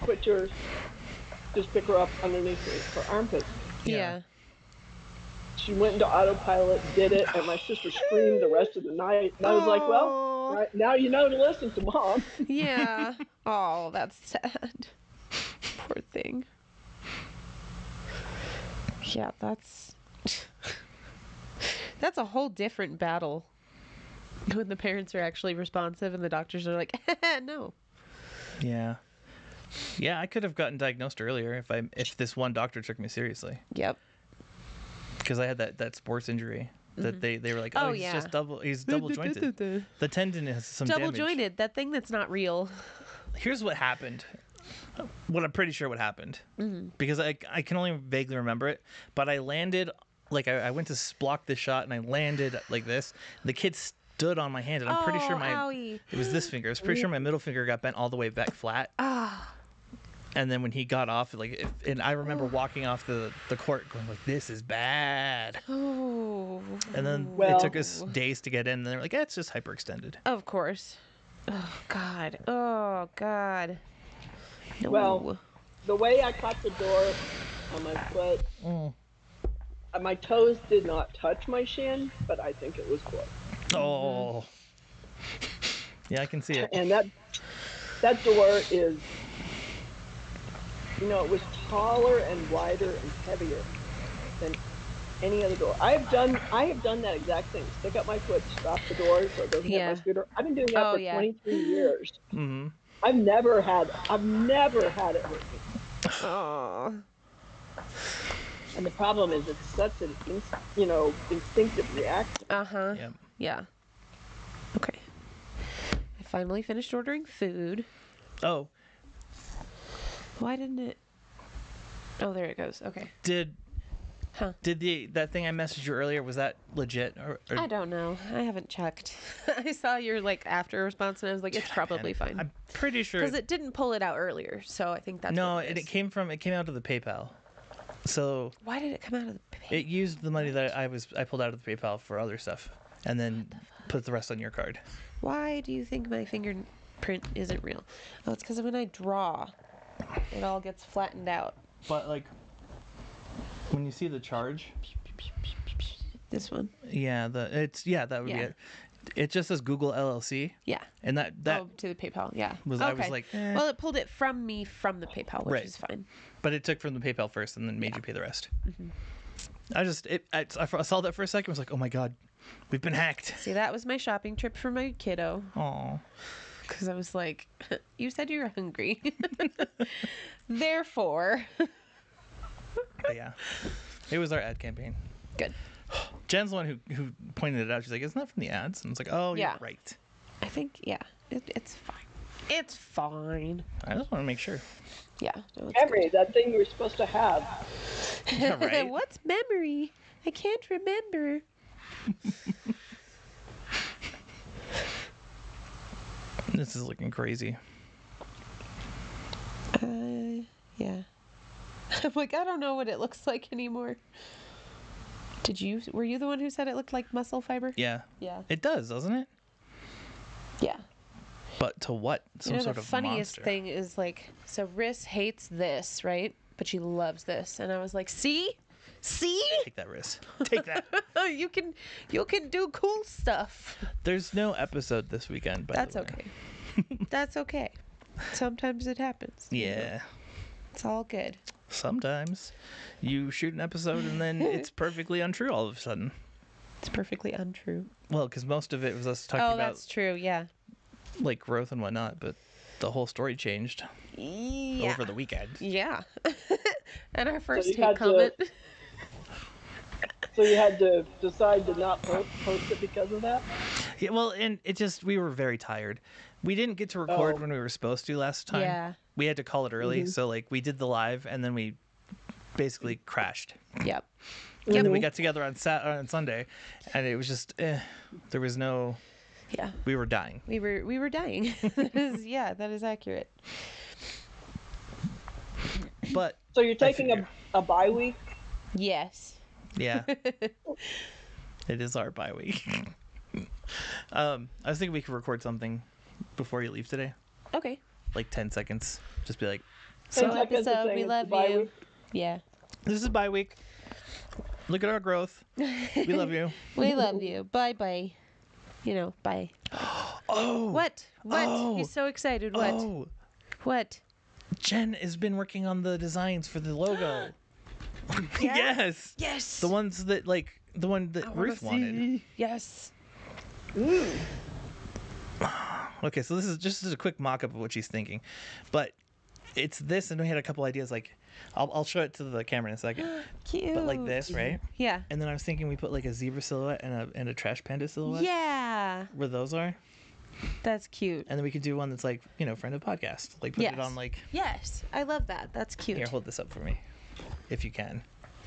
just pick her up underneath her armpits." Yeah. She went into autopilot, did it, and my sister screamed the rest of the night. And I was like, "Well, Aw. right, now you know to listen to Mom." Yeah. Oh, that's sad. Poor thing. Yeah, that's a whole different battle when the parents are actually responsive and the doctors are like, no. Yeah, I could have gotten diagnosed earlier if this one doctor took me seriously, Yep. because I had that sports injury that they were like, Oh, he's yeah. just he's double jointed. The tendon has some Double damage. jointed. That thing that's not real. Here's what happened. What I'm pretty sure what happened, because I can only vaguely remember it, but I landed like I went to block the shot and I landed like this. The kid stood on my hand, and I'm pretty sure owie. it was this finger. I was pretty sure my middle finger got bent all the way back flat. And then when he got off, and I remember walking off the court going like, "This is bad." Oh. And then Well- it took us days to get in. And they're like, it's just hyperextended. Of course. Oh, God. Oh, God. No. Well, the way I caught the door on my foot, my toes did not touch my shin, but I think it was close. Oh. Yeah, I can see it. And that door is, it was taller and wider and heavier than any other door. I have done that exact thing. Stick up my foot, stop the door so it doesn't hit Yeah. my scooter. I've been doing that Oh, for yeah. 23 years. Mm-hmm. I've never had it hurt me. Oh. And the problem is it's such an instinctive reaction. Uh-huh. Yep. Yeah. Okay. I finally finished ordering food. Oh, Why didn't it? Oh, there it goes. Okay. Did Huh. that thing I messaged you earlier, was that legit? Or I don't know. I haven't checked. I saw your after response and I was like, it's probably fine. I'm pretty sure. Because it didn't pull it out earlier, so I think that's No, what it it is. came out of the PayPal. So Why did it come out of the it used the money that I pulled out of the PayPal for other stuff, and then put the rest on your card. Why do you think my fingerprint isn't real? Oh, it's because when I draw, it all gets flattened out. But like, when you see the charge, This one. yeah, that would be Yeah. it. It just says Google LLC, Yeah. and that Oh, to the PayPal. Yeah. was okay. I was like, Well, it pulled it from me from the PayPal, which Right. is fine. but it took from the PayPal first, and then made you pay the rest. Mm-hmm. I saw that for a second. I was like, oh my god, we've been hacked. See, that was my shopping trip for my kiddo. Oh, Because I was like, you said you were hungry. Therefore. yeah, it was our ad campaign. Good. Jen's the one who pointed it out. She's like, isn't that from the ads? And it's like, oh, Yeah. you're right. I think, yeah. It's fine. It's fine. I just want to make sure. Yeah. No, it's Memory, that thing you were supposed to have. Yeah, right? What's memory? I can't remember. This is looking crazy. Yeah. I'm like, I don't know what it looks like anymore. Were you the one who said it looked like muscle fiber? Yeah. Yeah. It does, doesn't it? Yeah. But to what? Some You know, sort the of funniest monster. thing is like, so Riss hates this, right? But she loves this. And I was like, see? Take that risk. Take that. you can do cool stuff. There's no episode this weekend, by That's the way. okay. That's okay. Sometimes it happens. you know? Yeah. It's all good. Sometimes you shoot an episode and then it's perfectly untrue all of a sudden. It's perfectly untrue. Well, because most of it was us talking Oh, about that's true. Yeah. like growth and whatnot, but the whole story changed Yeah. over the weekend. Yeah. And our first you take had to- comment. So you had to decide to not post it because of that? Yeah, well, and we were very tired. We didn't get to record Oh. when we were supposed to last time. Yeah. We had to call it early, so like we did the live and then we basically crashed. Yep. And then we Mhm. got together on Sunday, and it was just there was no. Yeah. We were dying. We were dying. That is accurate. But So you're taking figure. a bye week? Yes. yeah, it is our bye week. I was thinking we could record something before you leave today, Okay. like 10 seconds. Just be like, 10 So seconds of episode, saying we it's love a bye you. week? Yeah. "This is bye week. Look at our growth. We love you." We love you. Bye bye. Bye. Oh, What? Oh. He's so excited. What? Oh, What? Jen has been working on the designs for the logo. Yes. Yes. The ones that the one that Ruth wanted. Yes. Okay, so this is just a quick mock-up of what she's thinking, but it's this, and we had a couple ideas. Like, I'll show it to the camera in a second. Cute. But like this, right? Yeah. And then I was thinking we put like a zebra silhouette and a trash panda silhouette. Yeah. Where those are, That's cute. and then we could do one that's like friend of podcast. Like put it Yes. on like. Yes. I love that. That's cute. Here, hold this up for me, if you can.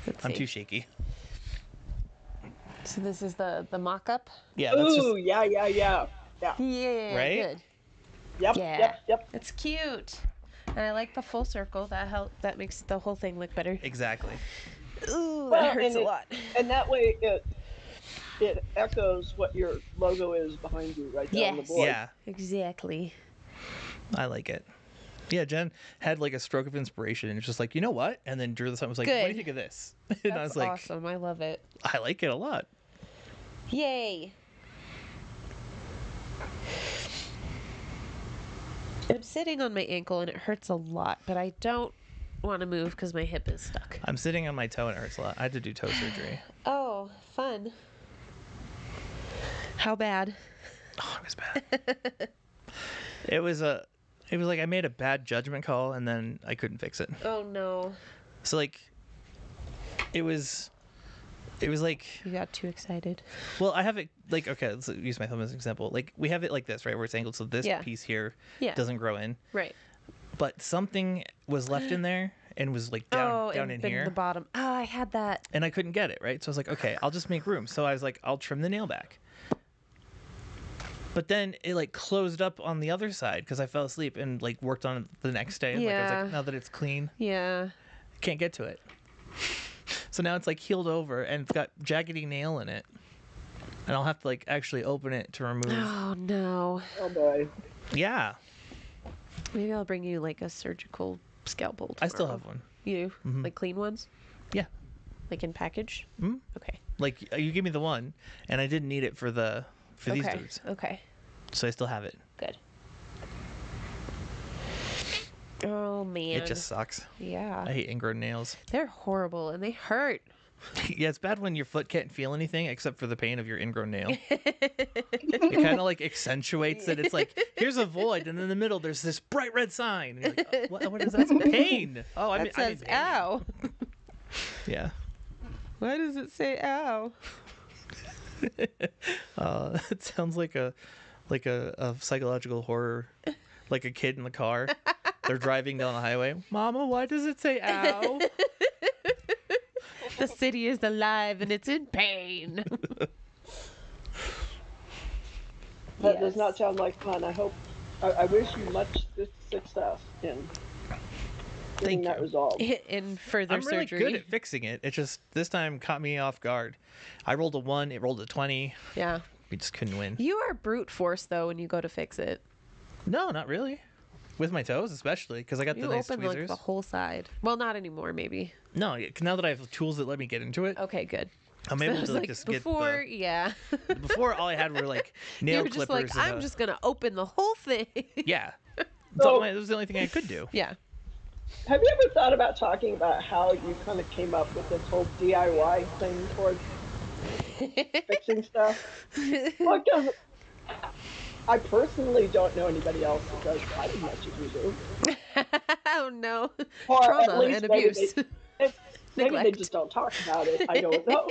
Let's I'm see. too shaky. So this is the mock-up. Yeah, that's Ooh, just yeah. Yeah. Right? Good. Yep, Yeah. yep. It's cute. And I like the full circle. That makes the whole thing look better. exactly. Ooh, Well, that hurts and a lot. And that way it echoes what your logo is behind you right there on the Yes. board. Yeah, Exactly. I like it. Yeah, Jen had like a stroke of inspiration and it's just like, you know what? And then drew this up and was like, what do you Good. think of this? And I That's was like, awesome. I love it. I like it a lot. Yay. I'm sitting on my ankle and it hurts a lot, but I don't want to move because my hip is stuck. I'm sitting on my toe and it hurts a lot. I had to do toe surgery. Oh, fun. How bad? Oh, it was bad. It was like I made a bad judgment call and then I couldn't fix it. Oh no. So like it was like, You got too excited. well, I have it like, okay, let's use my thumb as an example. Like we have it like this, right? Where it's angled. So this Yeah. piece here Yeah. doesn't grow in, Right. but something was left in there and was like Oh, down and in been here. the bottom. Oh, I had that. And I couldn't get it, right? So I was like, okay, I'll just make room. So I was like, I'll trim the nail back. But then it like closed up on the other side because I fell asleep and like worked on it the next day. Like I was Yeah. like, now that it's clean, Yeah. can't get to it. So now it's like healed over and it's got jaggedy nail in it. And I'll have to like actually open it to remove. Oh no. Oh boy. Yeah, Maybe I'll bring you like a surgical scalpel. I still tomorrow. have one. You Mhm. like clean ones? Yeah. Like in package? Mhm. Okay. Like you gave me the one, and I didn't need it for these Okay. dudes, Okay. so I still have it. Good. Oh man. It just sucks. Yeah. I hate ingrown nails. They're horrible and they hurt. Yeah, it's bad when your foot can't feel anything except for the pain of your ingrown nail. It kind of like accentuates it. It's like here's a void, and in the middle there's this bright red sign. And you're like, oh, what is that? Pain. Oh, I'm That says pain. ow. Yeah. Why does it say ow? It sounds like a psychological horror, like a kid in the car. They're driving down the highway. Mama, why does it say ow? The city is alive and it's in pain. That does not sound like fun. I wish you much success in getting Thank that you. resolved. In further I'm really surgery. good at fixing it. It just this time caught me off guard. I rolled a 1, it rolled a 20. Yeah. We just couldn't win. You are brute force though when you go to fix it. No, not really. With my toes, especially because I got You the nice open like tweezers. the whole side. Well, not anymore, maybe. No, now that I have tools that let me get into it, Okay, good. I'm So able it was to like like just before, yeah. get before all I had were like You nail were just clippers. like, I'm just gonna open the whole thing. Yeah. So- That was the only thing I could do. Yeah. Have you ever thought about talking about how you kind of came up with this whole DIY thing towards fixing stuff? Well, 'cause I personally don't know anybody else who does quite as much as you do. Oh no. Or Trauma at least and maybe abuse. Maybe they Neglect. just don't talk about it. I don't know.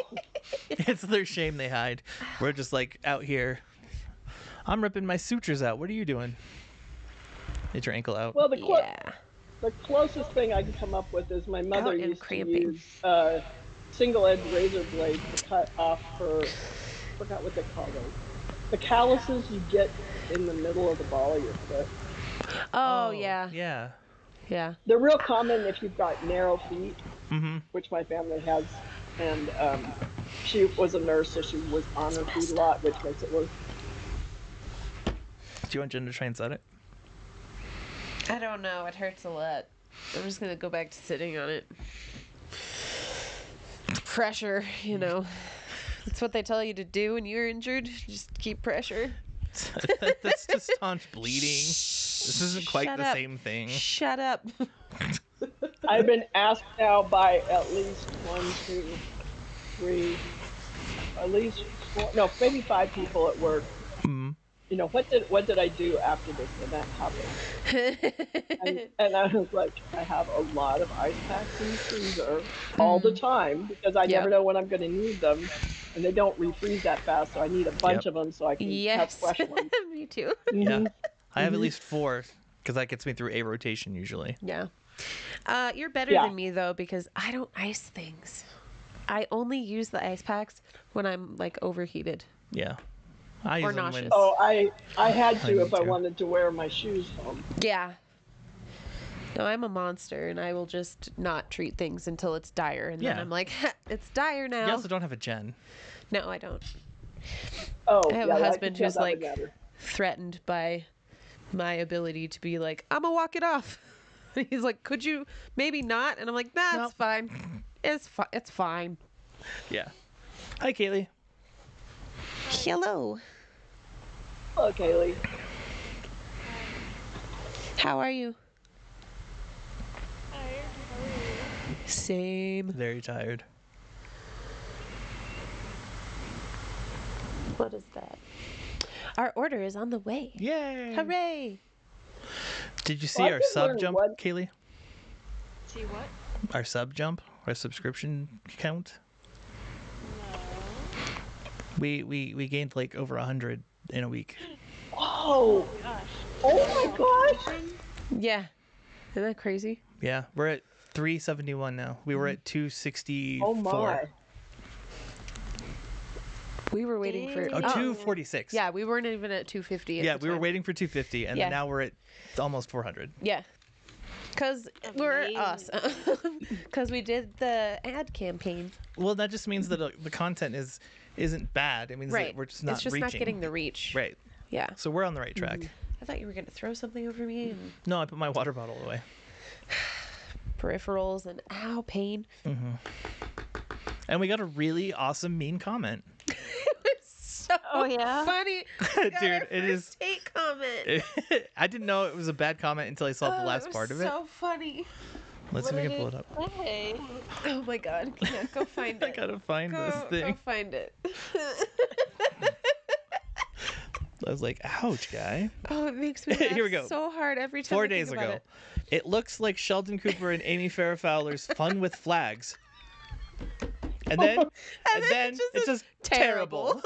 It's their shame they hide. We're just like out here. I'm ripping my sutures out. What are you doing? Get your ankle out. Well, Yeah. the closest thing I can come up with is my mother Out and used cramping. to use single-edged razor blade to cut off her, I forgot what they call those. The calluses you get in the middle of the ball of your foot. Oh, yeah. Yeah. Yeah. They're real common if you've got narrow feet, Mm-hmm. which my family has. And she was a nurse, so she was on her feet a lot, which makes it worse. Do you want Jen to try and set it? I don't know. It hurts a lot. I'm just gonna go back to sitting on it. Pressure, you know. That's what they tell you to do when you're injured. Just keep pressure. That's to staunch bleeding. This isn't quite Shut the up. same thing. Shut up. I've been asked now by at least 1, 2, 3, at least 4, no, maybe 5 people at work. Mhm. You know, what did I do after this event happened? And I was like, I have a lot of ice packs in the freezer all the time because I never Yeah. know when I'm going to need them, and they don't refreeze that fast. So I need a bunch Yep. of them so I can have Yes. fresh ones. Me too. Yeah. I have at least 4 because that gets me through a rotation usually. Yeah. You're better Yeah. than me though because I don't ice things. I only use the ice packs when I'm like overheated. Yeah. I Or use them when nauseous. Oh, I had I to need if I to. wanted to wear my shoes home. Yeah. No, I'm a monster and I will just not treat things until it's dire and then Yeah. I'm like, it's dire now. You also don't have a Jen. No, I don't. Oh, I have yeah, a I husband could tell who's that would like matter. threatened by my ability to be like, I'm gonna walk it off. He's like, could you maybe not? And I'm like, nah, Nope. it's fine. It's fine. Yeah. Hi, Kaylee. Hello. Hello, Kaylee. How are you? Same. Very tired. What is that? Our order is on the way. Yay! Hooray! Did you see Well, I our did sub learn jump, one- Kaylee? See what? Our sub jump? Our subscription count? We gained like over 100 in a week. Whoa! Gosh. Oh my gosh! Yeah. Isn't that crazy? Yeah, we're at 371 now. We were at 264. Oh my. We were waiting for Oh, 246. Yeah, we weren't even at 250. Yeah, we were waiting for 250, and Yeah. now we're at almost 400. Yeah. Because we're Amazing. us. Because we did the ad campaign. Well, that just means that the content isn't bad. It means Right. that we're just not it's just reaching. not getting the reach. Right. Yeah. So we're on the right track. I thought you were going to throw something over me and No, I put my water bottle away. peripherals and ow, pain. And we got a really awesome mean comment. So Oh, yeah? funny. Dude, it is. Take comment. I didn't know it was a bad comment until I saw the last was part of it. so funny. Let's see if we can pull it up. Hey. Oh my god. Yeah, go find it. I gotta find this Go thing. find it. I was like, ouch, guy. Oh, it makes me laugh Here we go. so hard every time 4 I think days about ago. it. It looks like Sheldon Cooper and Amy Farrah Fowler's Fun with Flags. And then, it's just terrible.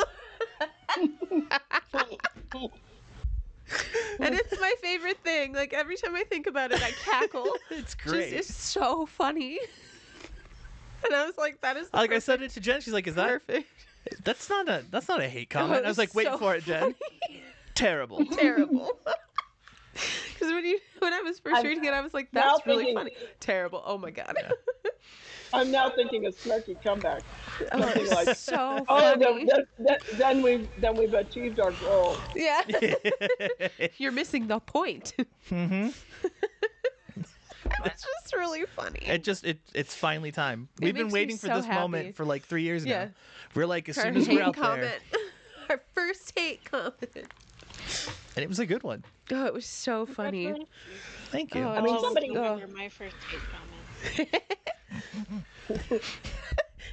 And it's my favorite thing. Like every time I think about it, I cackle. It's great. Just, it's so funny. And I was like, that is the Like I said it to Jen, she's like, "Is that perfect. that's not a hate comment?" it I was was like, "Wait so for it, Jen." Terrible. Terrible. Because when I was first I'm reading it, I was like, now that's really thinking- funny. Terrible. Oh my god. I'm now thinking a snarky comeback. Oh, Something like, it's so oh, funny. then we've achieved our goal. Yeah. You're missing the point. Mm-hmm. It's just really funny. It's finally time. We've been makes me waiting for so this happy. moment for like 3 years Yeah. now. We're like, as Our soon as we're hate out comment. there, Our first hate comment. and it was a good one. Oh, it was so funny. Thank you. Oh, I mean, just- somebody- remember my first hate comment.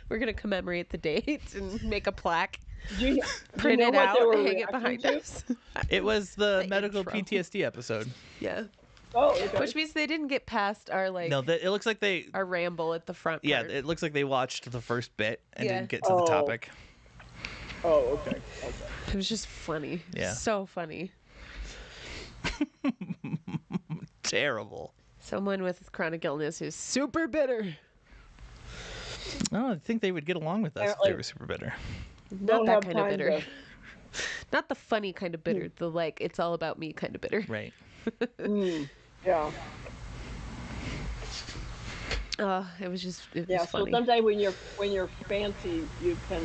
We're gonna commemorate the date and make a plaque, Do you print know it what out, they were hang it reacting behind to? us. It was the The medical intro. PTSD episode. Yeah. Oh, okay. Which means they didn't get past our No, it looks like they. our ramble at the front. Yeah, part. it looks like they watched the first bit and Yeah. didn't get to the Oh. topic. Oh, okay. It was just funny. Yeah. So funny. Terrible. Someone with chronic illness is super bitter. Oh, I think they would get along with us if they Apparently- were super bitter. Not Don't that have kind of time bitter. to- Not the funny kind of bitter. The like, it's all about me kind of bitter. Right. Yeah. Oh, it was Yeah. So funny. someday when you're fancy, you can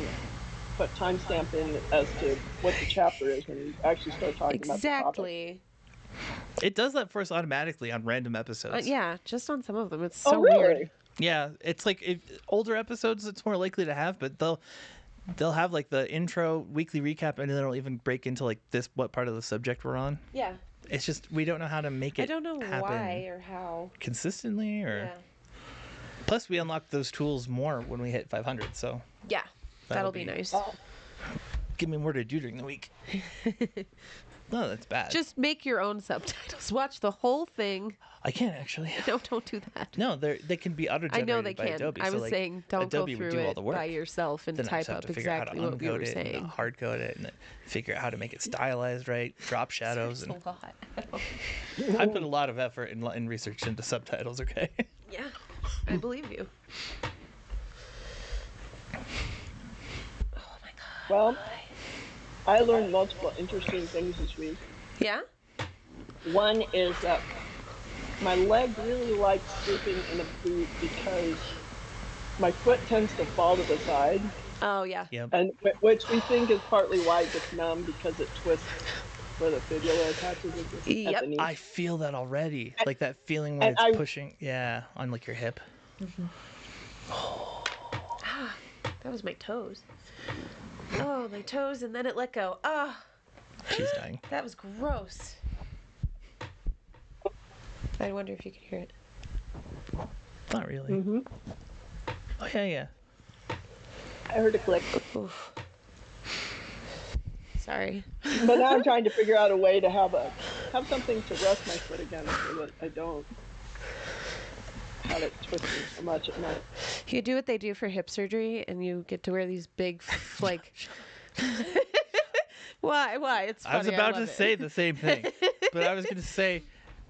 put timestamp in as to what the chapter is when you actually start talking about the topic. Exactly. It does that for us automatically on random episodes. Yeah, just on some of them. It's Oh, so really? weird. Yeah, it's like older episodes it's more likely to have, but they'll have like the intro weekly recap and then it'll even break into like what part of the subject we're on. Yeah. It's just we don't know how to make it I don't know happen why or how. consistently or Yeah. plus we unlock those tools more when we hit 500, so Yeah. That'll be be- nice. Oh, give me more to do during the week. No, that's bad. Just make your own subtitles. Watch the whole thing. I can't actually. No, don't do that. No, they can be auto I generated know they by can. Adobe. I so, was like, saying don't Adobe go would through do all it the work. by yourself and Then I type just have up to figure out exactly how to what we were uncode it saying. and hard code it and then figure out how to make it stylized right, drop shadows. It's And a lot. I put a lot of effort in research into subtitles. Okay. Yeah, I believe you. Oh my god. well, I learned multiple interesting things this week. Yeah? One is that my leg really likes sleeping in a boot because my foot tends to fall to the side, Oh yeah. Yep. and which we think is partly why it gets numb because it twists where the fibula attaches at the Yep. knee. I feel that already. Like that feeling when and it's I- pushing, yeah, on like your hip. That was my toes. Oh, my toes, and then it let go. Ah, She's dying. that was gross. I wonder if you could hear it. Not really. Mm-hmm. Oh yeah, yeah. I heard a click, Oof. Sorry. but now I'm trying to figure out a way to have something to rest my foot again so that I don't have it twisting so much at night. You do what they do for hip surgery, and you get to wear these big, like. Why? Why? It's funny. I was about love to it. say the same thing, but I was going to say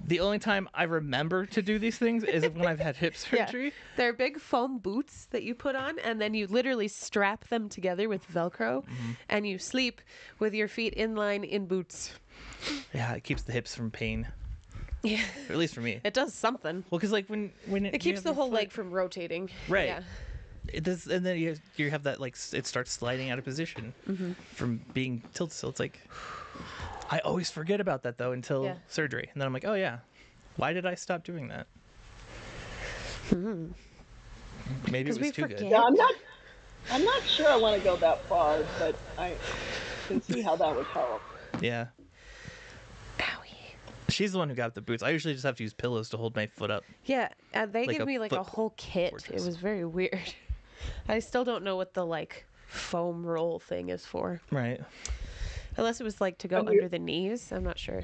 The only time I remember to do these things is when I've had hip Yeah. surgery. They're big foam boots that you put on, and then you literally strap them together with Velcro, and you sleep with your feet in line in boots. Yeah, it keeps the hips from pain. Yeah. Or at least for me. It does something. Well, because like when It you keeps have the your whole foot- leg from rotating. Right. Yeah. It does, and then you have that like it starts sliding out of position from being tilted. So it's like I always forget about that though until Yeah. surgery, and then I'm like, oh yeah, why did I stop doing that? Maybe it 'Cause was we too good. forget. Yeah, I'm not sure I want to go that far, but I can see how that would help. Yeah, Owie. she's the one who got the boots. I usually just have to use pillows to hold my foot up. Yeah, they Like gave a me like a foot whole kit. fortress. It was very weird. I still don't know what the like foam roll thing is for. Right. Unless it was like to go And you- under the knees. I'm not sure.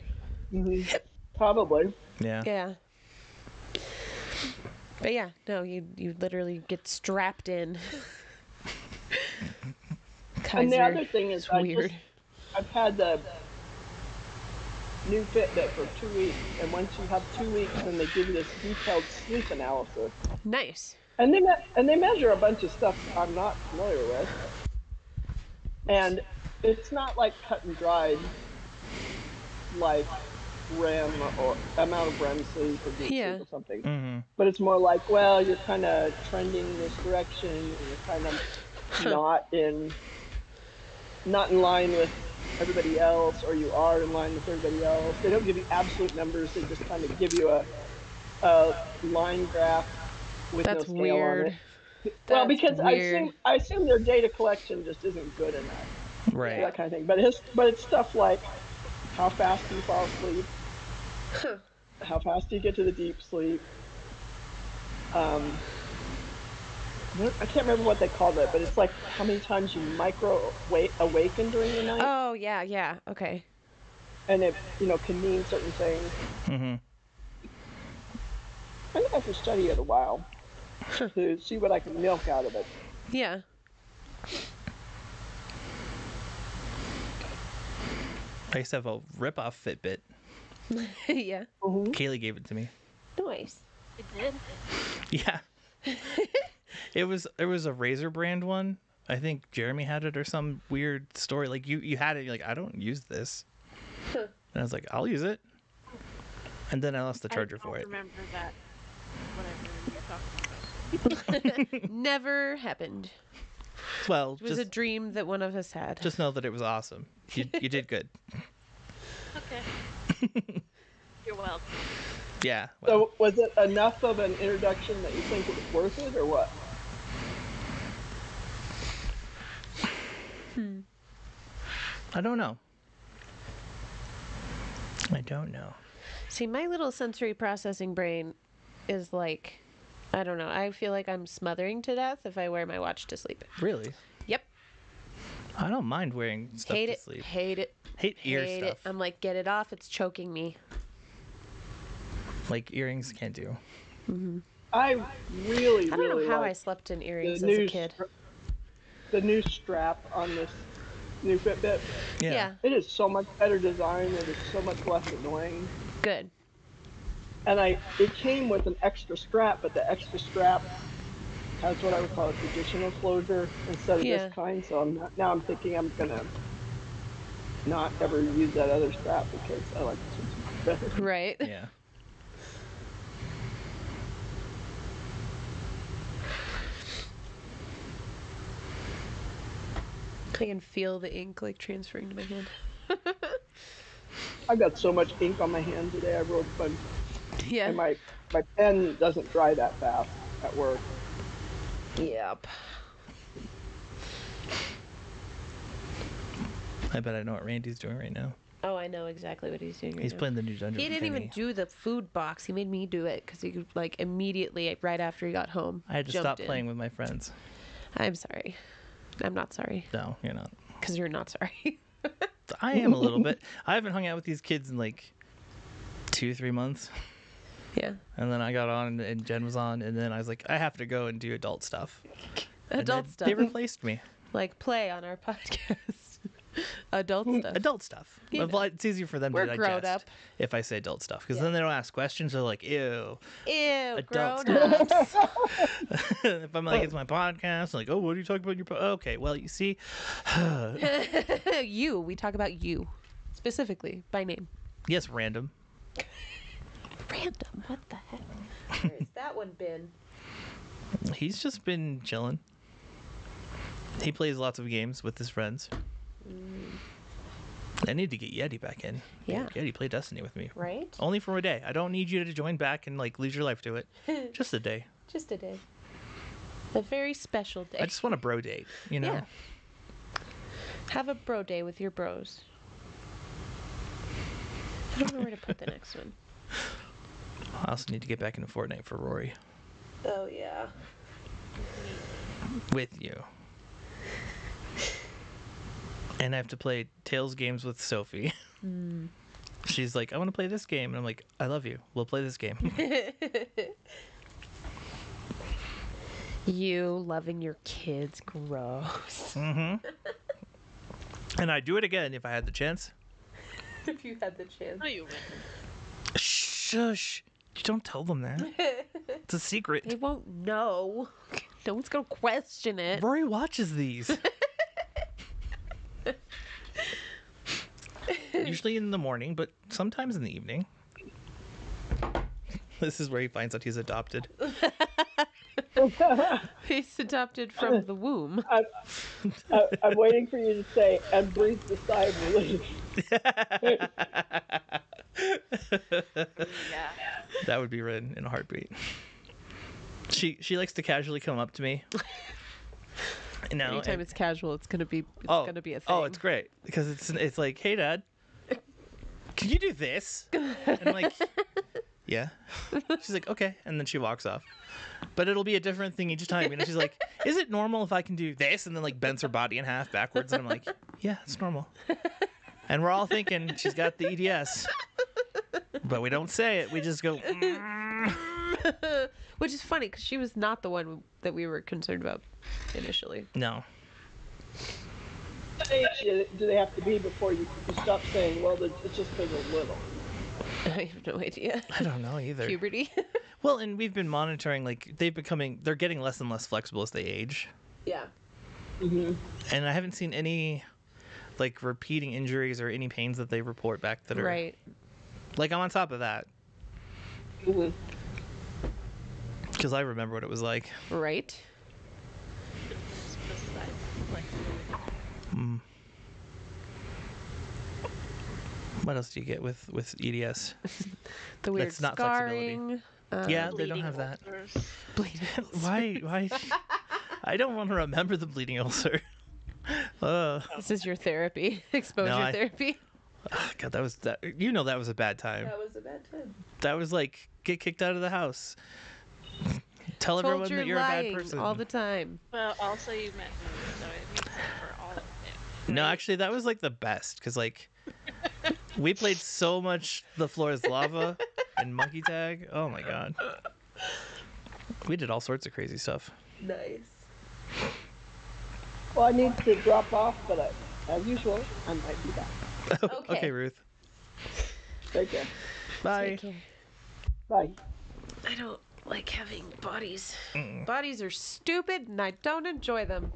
Probably. Yeah. Yeah. But yeah, no, you literally get strapped in. And the Kaiser. other thing is, It's weird. I've had the new Fitbit for 2 weeks, and once you have 2 weeks, then they give you this detailed sleep analysis, Nice. and they measure a bunch of stuff I'm not familiar with, and it's not like cut and dried, like REM or amount of REM sleep or deep Yeah. sleep or something. Mm-hmm. But it's more like, well, you're kind of trending in this direction, and you're kind of not in line with everybody else, or you are in line with everybody else. They don't give you absolute numbers. They just kind of give you a line graph with That's no scale weird. on it. Well, That's because weird. I assume their data collection just isn't good enough, Right. that kind of thing. But it's stuff like how fast do you fall asleep, how fast do you get to the deep sleep. I can't remember what they called it, but it's like how many times you awaken during the night, Oh, yeah. Okay. and it can mean certain things. Mm-hmm. I think I have to study it a while to see what I can milk out of it. Yeah. I used to have a rip-off Fitbit. Yeah. Kaylee gave it to me. Nice. It did. Yeah. It was a Razor brand one. I think Jeremy had it or some weird story. Like you had it, you're like, I don't use this. And I was like, I'll use it. And then I lost the charger for I it. don't remember that. Whatever you're talking about. Never happened. Well, It was a dream that one of us had. just know that it was awesome. You did good. Okay. You're welcome. Yeah. Well, So was it enough of an introduction that you think it was worth it, or what? I don't know. I don't know. See, my little sensory processing brain is like, I don't know. I feel like I'm smothering to death if I wear my watch to sleep. Really? Yep. I don't mind wearing stuff Hate to it. sleep. Hate it. Hate ear Hate stuff. it. I'm like, get it off. It's choking me. Like earrings can't do. I really, I don't really know how I like slept in earrings the as a new kid. the new strap on this new Fitbit. Yeah. It is so much better design. It is so much less annoying. Good. And it came with an extra strap, but the extra strap has what I would call a traditional closure instead of Yeah. this kind. So I'm thinking I'm gonna not ever use that other strap because I like this one better. Right. Yeah. I can feel the ink like transferring to my hand. I've got so much ink on my hand today. I wrote a bunch, Yeah. and my pen doesn't dry that fast at work. Yep. I bet I know what Randy's doing right now. Oh, I know exactly what he's doing right He's now. playing the new Dungeon. He didn't even do the food box. He made me do it because he like immediately right after he got home. I had to jumped stop in. playing with my friends. I'm sorry. I'm not sorry No, you're not. because you're not sorry. I am a little bit. I haven't hung out with these kids in like 2-3 months. Yeah. And then I got on and Jen was on, and then I was like, I have to go and do adult stuff. And Adult then stuff. They replaced me. Like play on our podcast. Adult stuff. Adult stuff. You Well, it's easier for them We're to grown digest up. if I say adult stuff, because Yeah. then they don't ask questions. They're like, ew. Ew, Adult grown ups. If I'm like, it's my podcast, like, oh, what are you talking about in your okay, well, you see, You. We talk about you. Specifically, by name. yes, random. Random. What the heck? Where's that one been? He's just been chilling. He plays lots of games with his friends. I need to get Yeti back in. Yeah. Yeti, play Destiny with me. Right? Only for a day. I don't need you to join back and like lose your life to it. Just a day. Just a day. A very special day. I just want a bro date, you know? Yeah. Have a bro day with your bros. I don't know where to put the next one. I also need to get back into Fortnite for Rory. Oh, yeah. With you. And I have to play Tails games with Sophie. She's like, I want to play this game. And I'm like, I love you. We'll play this game. You loving your kids. Gross. And I'd do it again if I had the chance. If you had the chance. No, you wouldn't. Shush. You don't tell them that. It's a They secret. won't know. No one's gonna question it. Rory watches these. Usually in the morning, but sometimes in the evening. This is where he finds out he's adopted. He's adopted from the womb. I'm waiting for you to say, and breathe the sigh of relief. Yeah. That would be written in a heartbeat. She likes to casually come up to me. You know, Anytime and- it's casual, it's gonna be oh, a thing. oh, it's great because it's like, hey, Dad, can you do this? And I'm like, yeah. She's like, okay, and then she walks off. But it'll be a different thing each time. You know, she's like, is it normal if I can do this? And then like bends her body in half backwards, and I'm like, yeah, it's normal. And we're all thinking she's got the EDS, but we don't say it. We just go. Which is funny because she was not the one that we were concerned about initially. No. What age do they have to be before you stop saying, well, it's just because they're little? I have no idea. I don't know either. Puberty. Well, and we've been monitoring, like, they're getting less and less flexible as they age. Yeah. And I haven't seen any, like, repeating injuries or any pains that they report back that are. Right. Like, I'm on top of that. Mm-hmm. Because I remember what it was like. Right. Besides, like, What else do you get with EDS? The weird That's not flexibility. scarring. Yeah, they don't bleeding have that. ulcers. Bleeding. Why? I don't want to remember the bleeding ulcer. This is your therapy. Exposure therapy. God, that was that. You know, that was a bad time. That was a bad time. That was like get kicked out of the house. Tell Told everyone that you're a bad lying person. all the time. Well, also you meant me, so it makes sense for all of it. No, actually, that was like the best because like we played so much The Floor is Lava and Monkey Tag. Oh my god, we did all sorts of crazy stuff. Nice. Well, I need to drop off, but as usual, I might be back. Okay, Ruth. Take care. Bye. Take care. Bye. I don't like having bodies. Bodies are stupid and I don't enjoy them.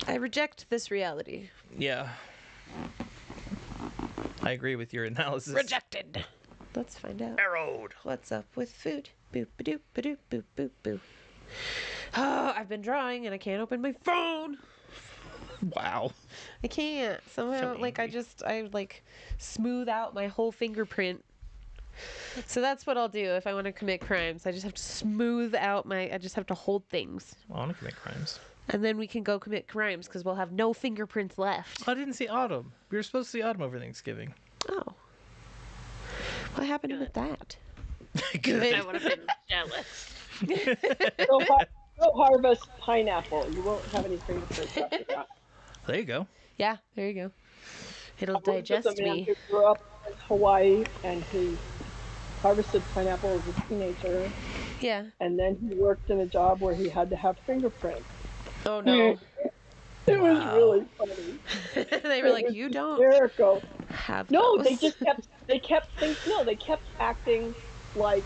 I reject this reality. Yeah. I agree with your analysis. Rejected. Let's find out. Arrowed. What's up with food? Boop ba doop ba doop boop boop boo. Oh, I've been drawing and I can't open my phone. Wow. I can't. Somehow, like, I smooth out my whole fingerprint. So that's what I'll do if I want to commit crimes. I just have to smooth out I just have to hold things. I want to commit crimes. And then we can go commit crimes because we'll have no fingerprints left. I didn't see Autumn. We were supposed to see Autumn over Thanksgiving. Oh. What happened with that? I would have been jealous. Go harvest pineapple. You won't have any fingerprints after that. There you go. Yeah, there you go. It'll I worked with digest a man me. who grew up in Hawaii, and he harvested pineapple as a teenager, Yeah. and then he worked in a job where he had to have fingerprints. Oh no. It was Wow. really funny. They were It like, was "You don't hysterical. have No, those." they kept they kept acting like,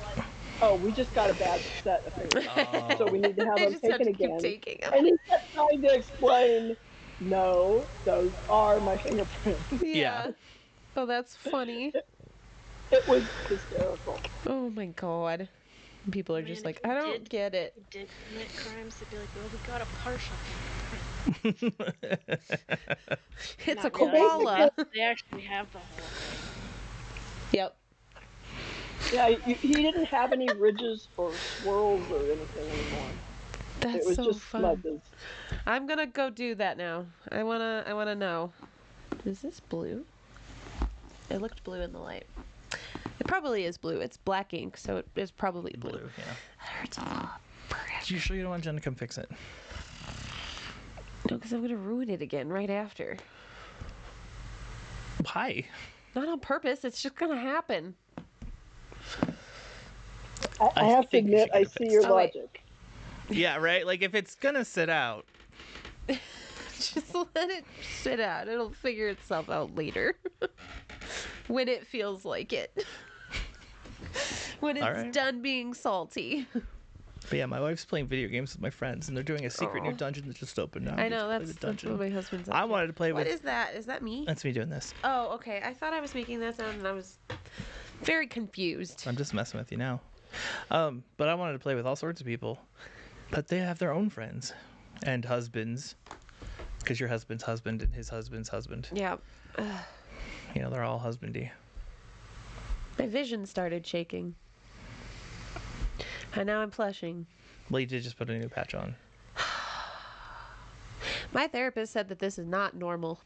oh, we just got a bad set of fingerprints, so we Oh. need to have They them just have taken to keep again. taking them. And he kept trying to explain, no, those are my fingerprints. Yeah. Oh, that's funny. It was hysterical. Oh my god. People are just Man, like, if I you don't did- get it. You did commit crimes, they'd be like, well, we got a partial. It's Not a really. koala. They actually have the whole thing. Yep. Yeah, he didn't have any ridges or swirls or anything anymore. That's It was so just fun. smudges. I'm gonna go do that now. I wanna know. Is this blue? It looked blue in the light. It probably is blue. It's black ink, so it is probably blue. Blue, yeah. That hurts a lot. You sure you don't want Jen to come fix it? No, because I'm gonna ruin it again right after. Why? Not on purpose. It's just gonna happen. I have to think you admit, should I get it see fixed. your Oh, wait. logic. Yeah, right? Like, if it's gonna sit out, Just let it sit out. It'll figure itself out later. When it feels like it. When it's Alright. done being salty. But yeah, my wife's playing video games with my friends, and they're doing a secret new Aw. dungeon that just opened now. I We know, just played that's the what dungeon. my husband's up I to. wanted to play What with. is that? Is that me? That's me doing this. Oh, okay. I thought I was making that sound and I was very confused. I'm just messing with you now. But I wanted to play with all sorts of people, but they have their own friends and husbands, because your husband's husband and his husband's husband. Yeah. You know, they're all husbandy. My vision started shaking. And now I'm flushing. Well, you did just put a new patch on. My therapist said that this is not normal.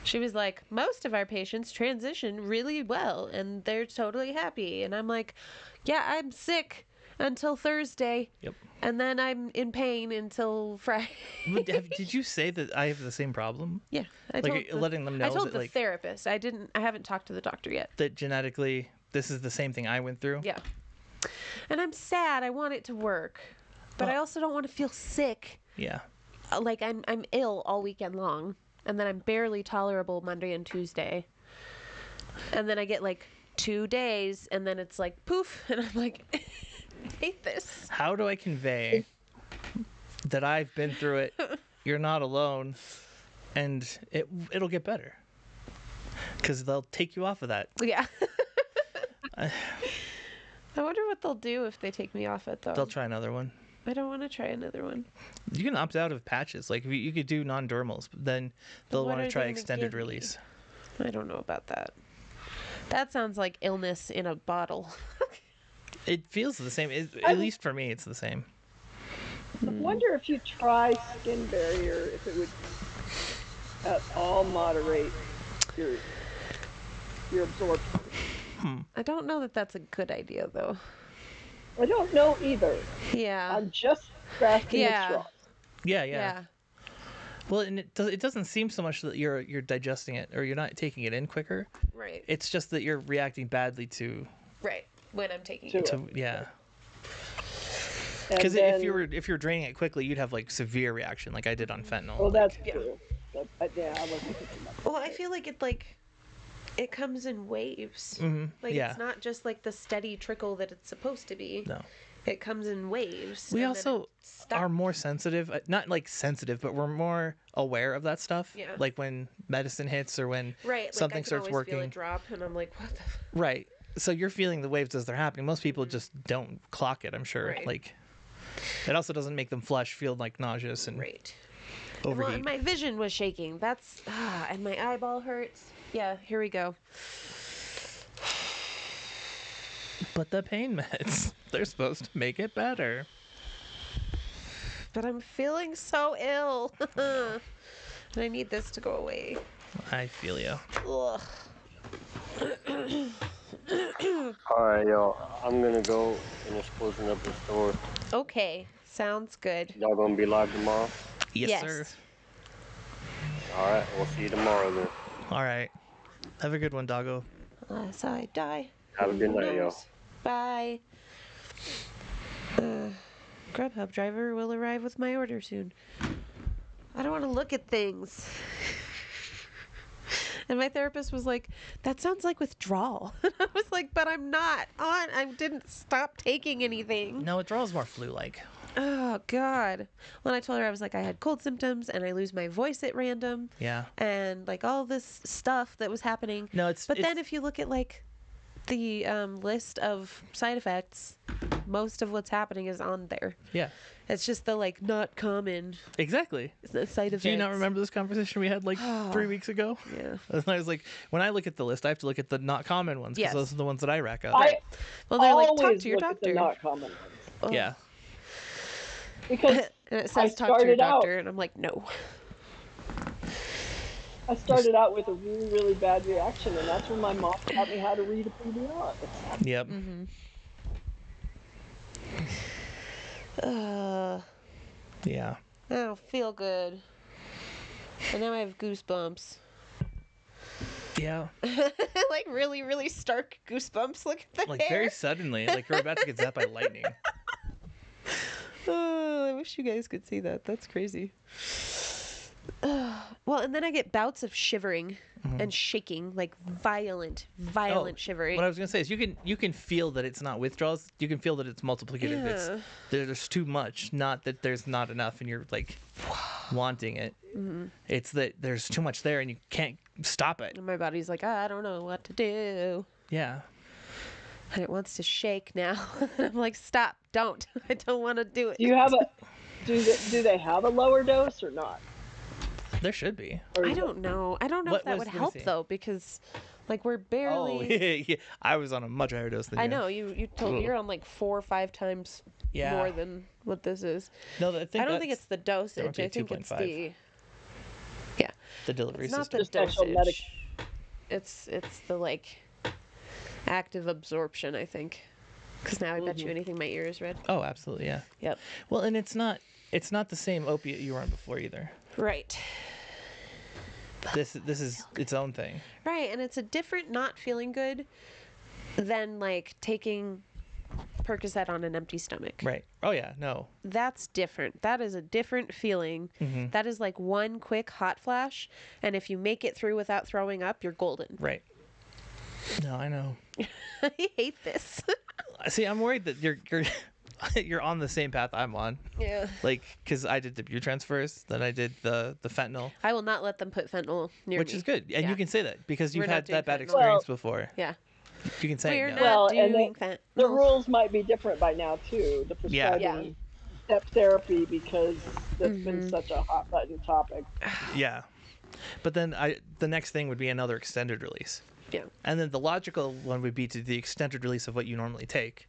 She was like, most of our patients transition really well and they're totally happy. And I'm like, yeah, I'm sick until Thursday. Yep. And then I'm in pain until Friday. Did you say that I have the same problem? Yeah. I Like, told letting them know I told that, the like, therapist. I haven't talked to the doctor yet. that genetically, this is the same thing I went through? Yeah. And I'm sad. I want it to work. But I Well- also don't want to feel sick. Yeah. Like I'm ill all weekend long. And then I'm barely tolerable Monday and Tuesday. And then I get like 2 days and then it's like poof and I'm like I hate this. How do I convey that I've been through it, you're not alone, and it'll get better? Because they'll take you off of that. Yeah. I- I wonder what they'll do if they take me off it though. They'll try another one. I don't want to try another one. You can opt out of patches. Like, you could do non-dermals, but then they'll what want are to try they gonna extended give me? release. I don't know about that. That sounds like illness in a bottle. It feels the same. At least for me, it's the same. I wonder if you try skin barrier, if it would at all moderate your absorption. I don't know that that's a good idea though. I don't know either. Yeah. I'm just grasping at Yeah. straws. Yeah. Well, and it doesn't seem so much that you're digesting it or you're not taking it in quicker. Right. It's just that you're reacting badly to Right. When I'm taking To it. it. yeah. And Because then- if you're draining it quickly, you'd have like severe reaction, like I did on fentanyl. Well, like, that's true. Yeah, I wasn't thinking about that. Well, I feel like it comes in waves. Like yeah. it's not just like the steady trickle that it's supposed to be. No. It comes in waves. We and then also it stops. are more sensitive, not like sensitive, but we're more aware of that stuff. Yeah. Like when medicine hits or when right. Like something I can starts always feel working. it drop, and I'm like, what the? Right. So you're feeling the waves as they're happening. Most people just don't clock it, I'm sure. Right. Like, it also doesn't make them flush, feel like nauseous and Right. Well, overheat. and my vision was shaking. That's and my eyeball hurts. Yeah. Here we go. But the pain meds, they're supposed to make it better. But I'm feeling so ill. And I need this to go away. I feel you. Ugh. Alright, y'all. I'm gonna go finish closing up the store. Okay. Sounds good. Y'all gonna be live tomorrow? Yes, Yes. sir. Alright, we'll see you tomorrow then. All right. Have a good one, doggo. Unless I die. Have a good Who night, y'all. knows? Bye. Grubhub driver will arrive with my order soon. I don't want to look at things. And my therapist was like, that sounds like withdrawal. I was like, but I'm not on. I didn't stop taking anything. No, withdrawal's more flu-like. Oh, God. When I told her, I was like, I had cold symptoms and I lose my voice at random. Yeah. And like all this stuff that was happening. No, But then if you look at like the list of side effects, most of what's happening is on there. Yeah. It's just the like not common Exactly. side effects. Do you not remember this conversation we had like 3 weeks ago? Yeah. And I was like, when I look at the list, I have to look at the not common ones because Yes. those are the ones that I rack up. I Well, they're like, talk always to your look at the doctor. not common ones. Oh. Yeah. Because And it I says talk to your started out- doctor, and I'm like, no. I started out with a really, really bad reaction, and that's when my mom taught me how to read a PBR. Yep. Yeah. I don't feel good. And now I have goosebumps. Yeah. Like really, really stark goosebumps. Look at the Like hair. very suddenly, like you're about to get zapped by lightning. Oh, I wish you guys could see that. That's crazy. Well, and then I get bouts of shivering and shaking, like violent shivering. What I was gonna say is you can feel that it's not withdrawals. You can feel that it's multiplicative. Yeah. It's there's too much, not that there's not enough, and you're like wanting it. It's that there's too much there, and you can't stop it. And my body's like, I don't know what to do. Yeah. And it wants to shake now. I'm like, stop, don't. I don't want to do it. Do you have a? Do they have a lower dose or not? There should be. Or I is it- don't know. I don't know What if that was- would let me help see. though, because like we're Oh, barely. yeah. I was on a much higher dose than I you. know you told me Ugh. you're on like 4 or 5 times Yeah. more than what this is. No, I I don't think that's it's the dosage. be I think it's 2.5. the yeah. the delivery It's not system. the Just actual dosage. It's the like active absorption. I think because now I bet you anything my ear is red. Oh, absolutely, yeah. Yep. Well, and it's not the same opiate you were on before either. Right. This is its own thing. Right, and it's a different not feeling good than like taking Percocet on an empty stomach. Right. Oh yeah, no. That's different. That is a different feeling. Mm-hmm. That is like one quick hot flash, and if you make it through without throwing up, you're golden. Right. No, I know. I hate this. See, I'm worried that you're on the same path I'm on. Yeah. Like, because I did the Butrans first, then I did the fentanyl, I will not let them put fentanyl near which me. is good, and Yeah. you can say that because you've We're not had that doing bad fentanyl. experience before. Yeah. You can say We're no. not Well, and doing fentanyl. The rules might be different by now too. The Yeah. prescribing step therapy, because that's been such a hot button topic. Yeah. But then the next thing would be another extended release. Yeah. And then the logical one would be to the extended release of what you normally take,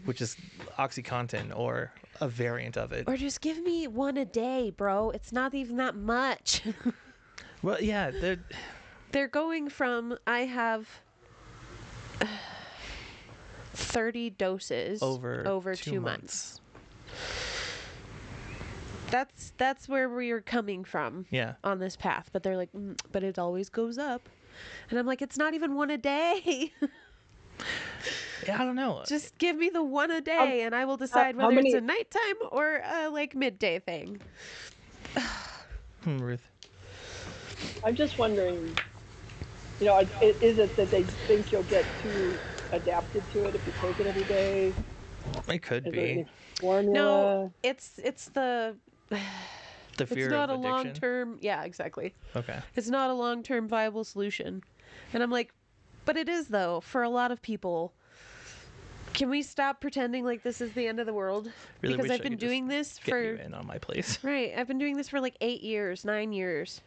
which is OxyContin or a variant of it. Or just give me one a day, bro. It's not even that much. Well, yeah, They're going from I have 30 doses over 2 months. That's where we're coming from. Yeah. On this path, but they're like, but it always goes up, and I'm like, it's not even one a day. Yeah, I don't know. Just give me the one a day, and I will decide how whether it's many- a nighttime or a like midday thing. Ruth. I'm just wondering, you know, is it that they think you'll get too adapted to it if you take it every day? It could Is there be any formula? No, it's the the fear it's not of a long addiction. term. Yeah, exactly. Okay. It's not a long term viable solution, and I'm like, but it is though for a lot of people. Can we stop pretending like this is the end of the world? Really Because wish I've I been could just doing this Get for you in on my place. right. I've been doing this for like 8 years, 9 years.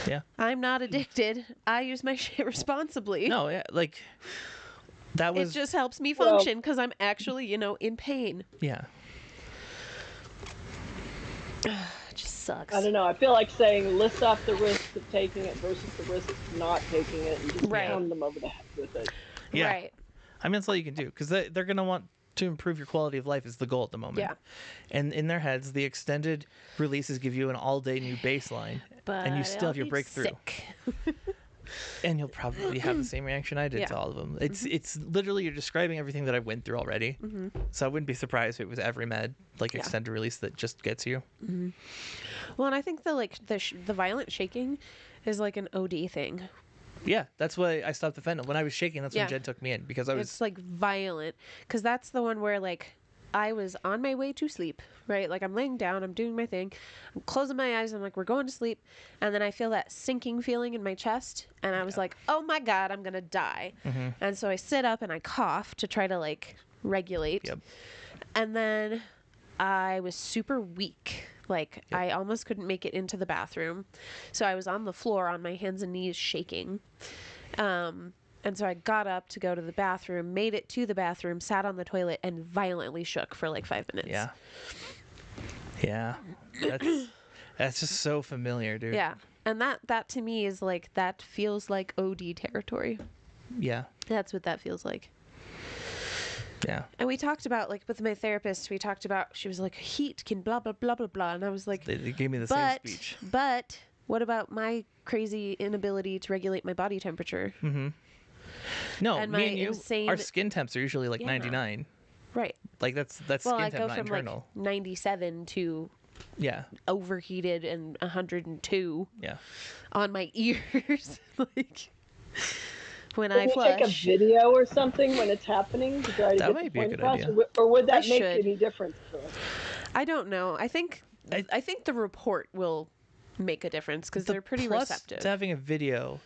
Yeah. I'm not addicted. I use my shit responsibly. No, yeah, like that It was just helps me Well- function because I'm actually, in pain. yeah. It just sucks. I don't know. I feel like saying list off the risks of taking it versus the risks of not taking it, and just Right. pound them over the head with it. Yeah. Right. I mean, that's all you can do because they're going to want to improve your quality of life is the goal at the moment. Yeah. And in their heads, the extended releases give you an all-day new baseline, But and you still I'll have your be breakthrough. sick. And you'll probably have the same reaction I did Yeah. to all of them. It's literally you're describing everything that I went through already. So I wouldn't be surprised if it was every med like Yeah. extended release that just gets you. Well, and I think the violent shaking is like an OD thing. Yeah, that's why I stopped the fentanyl. When I was shaking, that's Yeah. when Jen took me in because I was It's like violent, because that's the one where like I was on my way to sleep, right? Like I'm laying down, I'm doing my thing, I'm closing my eyes, I'm like, we're going to sleep, and then I feel that sinking feeling in my chest, and I was like, oh my god, I'm gonna die. And so I sit up and I cough to try to like regulate. Yep. And then I was super weak. Like I almost couldn't make it into the bathroom. So I was on the floor on my hands and knees shaking. And so I got up to go to the bathroom, made it to the bathroom, sat on the toilet, and violently shook for like 5 minutes. Yeah. Yeah. That's just so familiar, dude. Yeah. And that to me is like, that feels like OD territory. Yeah. That's what that feels like. Yeah. And we talked about, like, with my therapist, we talked about, she was like, heat can blah, blah, blah, blah, blah. And I was like, They gave me the same speech. but what about my crazy inability to regulate my body temperature? No, and me my and you, insane- our skin temps are usually like Yeah. 99. Right. Like that's Well, skin I temp, go not from internal. like 97 to Yeah. overheated and 102 Yeah. on my ears. Like when Can I you flush. take a video or something when it's happening to try to That get might the be a point good across, idea. or would that I make should. any difference to it? I don't know. I think the report will make a difference because they're pretty plus receptive. to having a video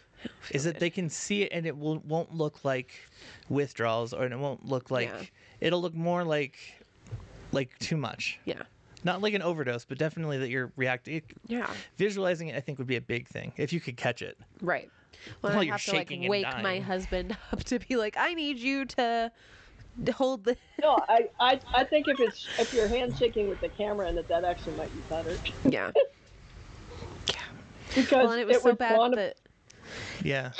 is that they can see it and it won't look like withdrawals, or it won't look like Yeah. it'll look more like too much. Yeah. Not like an overdose, but definitely that you're reacting. Yeah. Visualizing it, I think, would be a big thing if you could catch it. Right. Well, While I you're have to like shaking and wake my dying. husband up to be like, I need you to hold the. No, I think if your hand's shaking with the camera in it, that actually might be better Yeah. because Well, and it was so would bad that Yeah,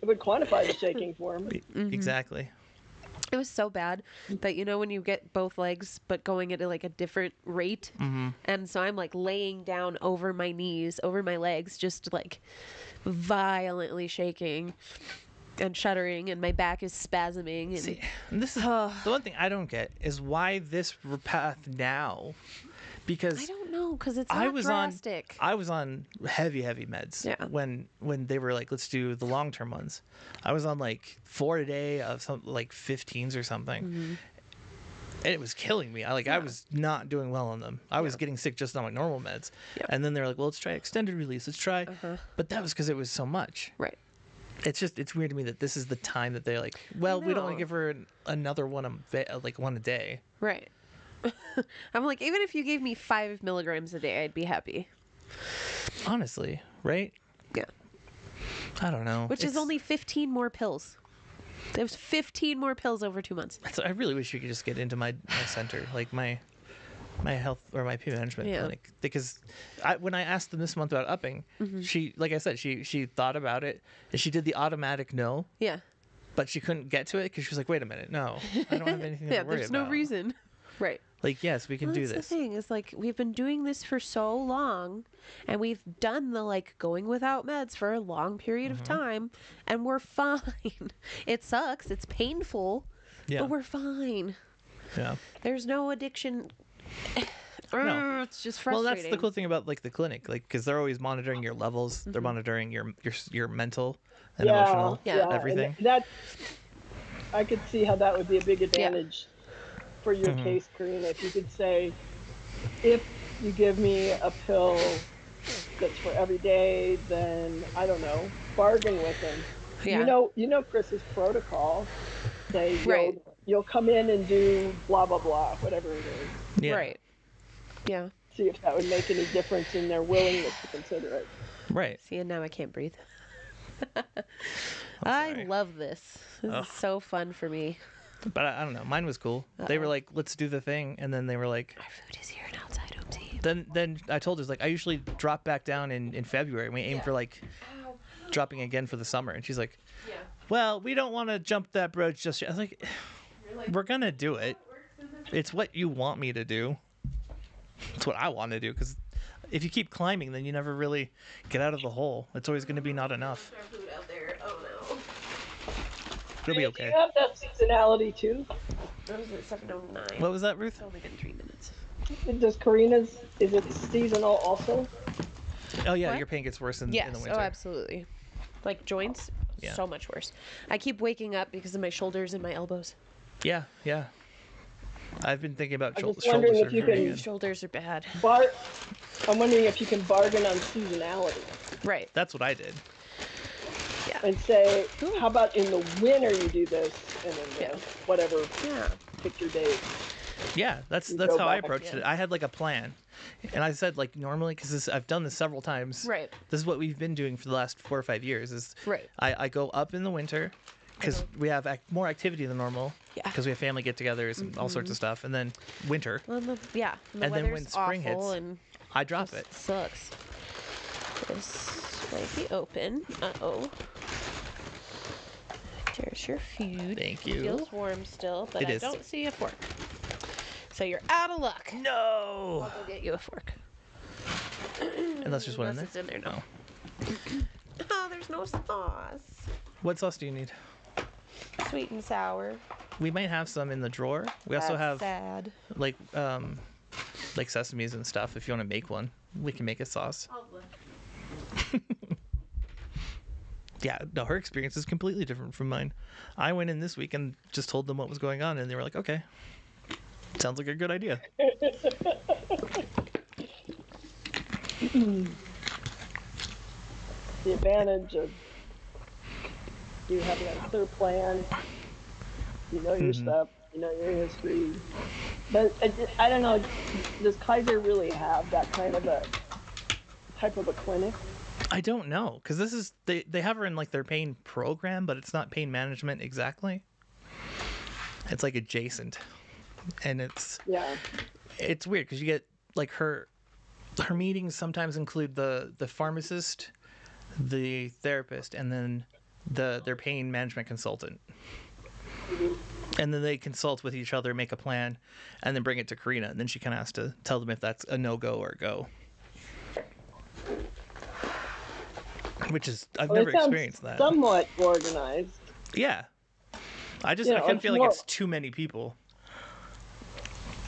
it would quantify the shaking for him. exactly. it was so bad that, you know, when you get both legs but going at like a different rate, and so I'm like laying down over my knees, over my legs, just like violently shaking and shuddering, and my back is spasming. And See, and this is the one thing I don't get is why this path now, because I don't know, because it's I not was drastic. I was on heavy meds Yeah. when they were like, let's do the long term ones. I was on like 4 a day of some like 15s or something, and it was killing me. I was not doing well on them. I was getting sick just on my normal meds, and then they were like, well, let's try extended release. Let's try, but that was because it was so much. Right. It's weird to me that this is the time that they're like, well, we don't want know. to give her another one one a day. Right. I'm like, even if you gave me 5 milligrams a day, I'd be happy. Honestly, right? Yeah. I don't know. Which is only 15 more pills. There's 15 more pills over 2 months. I really wish we could just get into my center, like my health or my pain management Yeah. clinic, because when I asked them this month about upping, she, like I said, she thought about it and she did the automatic no, Yeah. but she couldn't get to it because she was like, wait a minute, no, I don't have anything Yeah, to worry there's about. no reason. Right. Like, yes, we can Well, do that's this. the thing is, like, we've been doing this for so long, and we've done the like going without meds for a long period of time, and we're fine. It sucks. It's painful, Yeah, but we're fine. yeah. There's no addiction. No. It's just Well, frustrating. that's the cool thing about like the clinic, like because they're always monitoring your levels, they're monitoring your mental and emotional, Yeah. and everything. that I could see how that would be a big advantage for your case, Karina. If you could say, if you give me a pill that's for every day, then I don't know, bargain with him. Yeah. You know Chris's protocol. Say Right. you'll come in and do blah blah blah, whatever it is. Yeah, Right. Yeah. See if that would make any difference in their willingness to consider it. right. See, and now I can't breathe. sorry. I love this. This is so fun for me. But I don't know. Mine was cool. They were like, "Let's do the thing," and then they were like, Our food is here and outside, OT. Then I told her, like, I usually drop back down in February, and we aim for like dropping again for the summer. And she's like, well, we don't want to jump that bridge just yet. I was like, we're gonna do it. It's what you want me to do. It's what I want to do, because if you keep climbing, then you never really get out of the hole. It's always going to be not enough. Our food out there. Oh no. It'll be Do okay. you have that seasonality too? What was it? 7:09. What was that, Ruth? It's only been 3 minutes. Does Karina's, is it seasonal also? Oh yeah, What? your pain gets worse in Yes. the winter. Oh, absolutely. Like joints, Yeah. so much worse. I keep waking up because of my shoulders and my elbows. Yeah, yeah. I've been thinking about I'm just shoulder wondering if you surgery can- again. Shoulders are bad. I'm wondering if you can bargain on seasonality Right. That's what I did. and say, Ooh. how about in the winter you do this, and then Yeah. whatever, Yeah. pick your day. Yeah, that's You that's go how I back, approached yeah. it. I had like a plan, and I said like normally because I've done this several times. Right. This is what we've been doing for the last 4 or 5 years. Is Right. I go up in the winter because we have more activity than normal. Yeah. Because we have family get-togethers and all sorts of stuff, and then winter Well, and the And then when weather's spring hits, awful and I drop it. sucks. This might be open. Uh-oh. There's your food. Thank you. Feels warm still, but It I is. don't see a fork. So you're out of luck. No. I'll go get you a fork. And that's just one in there. Unless it's in there now. Oh. Oh, there's no sauce. What sauce do you need? Sweet and sour. We might have some in the drawer. We also That's have sad. like sesames and stuff. If you want to make one, we can make a sauce. Yeah, no, her experience is completely different from mine. I went in this week and just told them what was going on, and they were like, "Okay, sounds like a good idea." The advantage of you having a clear plan, you know your stuff, you know your history. But I don't know, does Kaiser really have that kind of a type of a clinic? I don't know, because this is they have her in like their pain program, but it's not pain management exactly. It's like adjacent, and it's Yeah. weird because you get like her meetings sometimes include the pharmacist, the therapist, and then their pain management consultant. And then they consult with each other, make a plan, and then bring it to Karina. And then she kind of has to tell them if that's a no-go or a go. Which is, I've Well, never it sounds experienced that. somewhat organized. Yeah. I You know, kind of it's feel like more- it's too many people.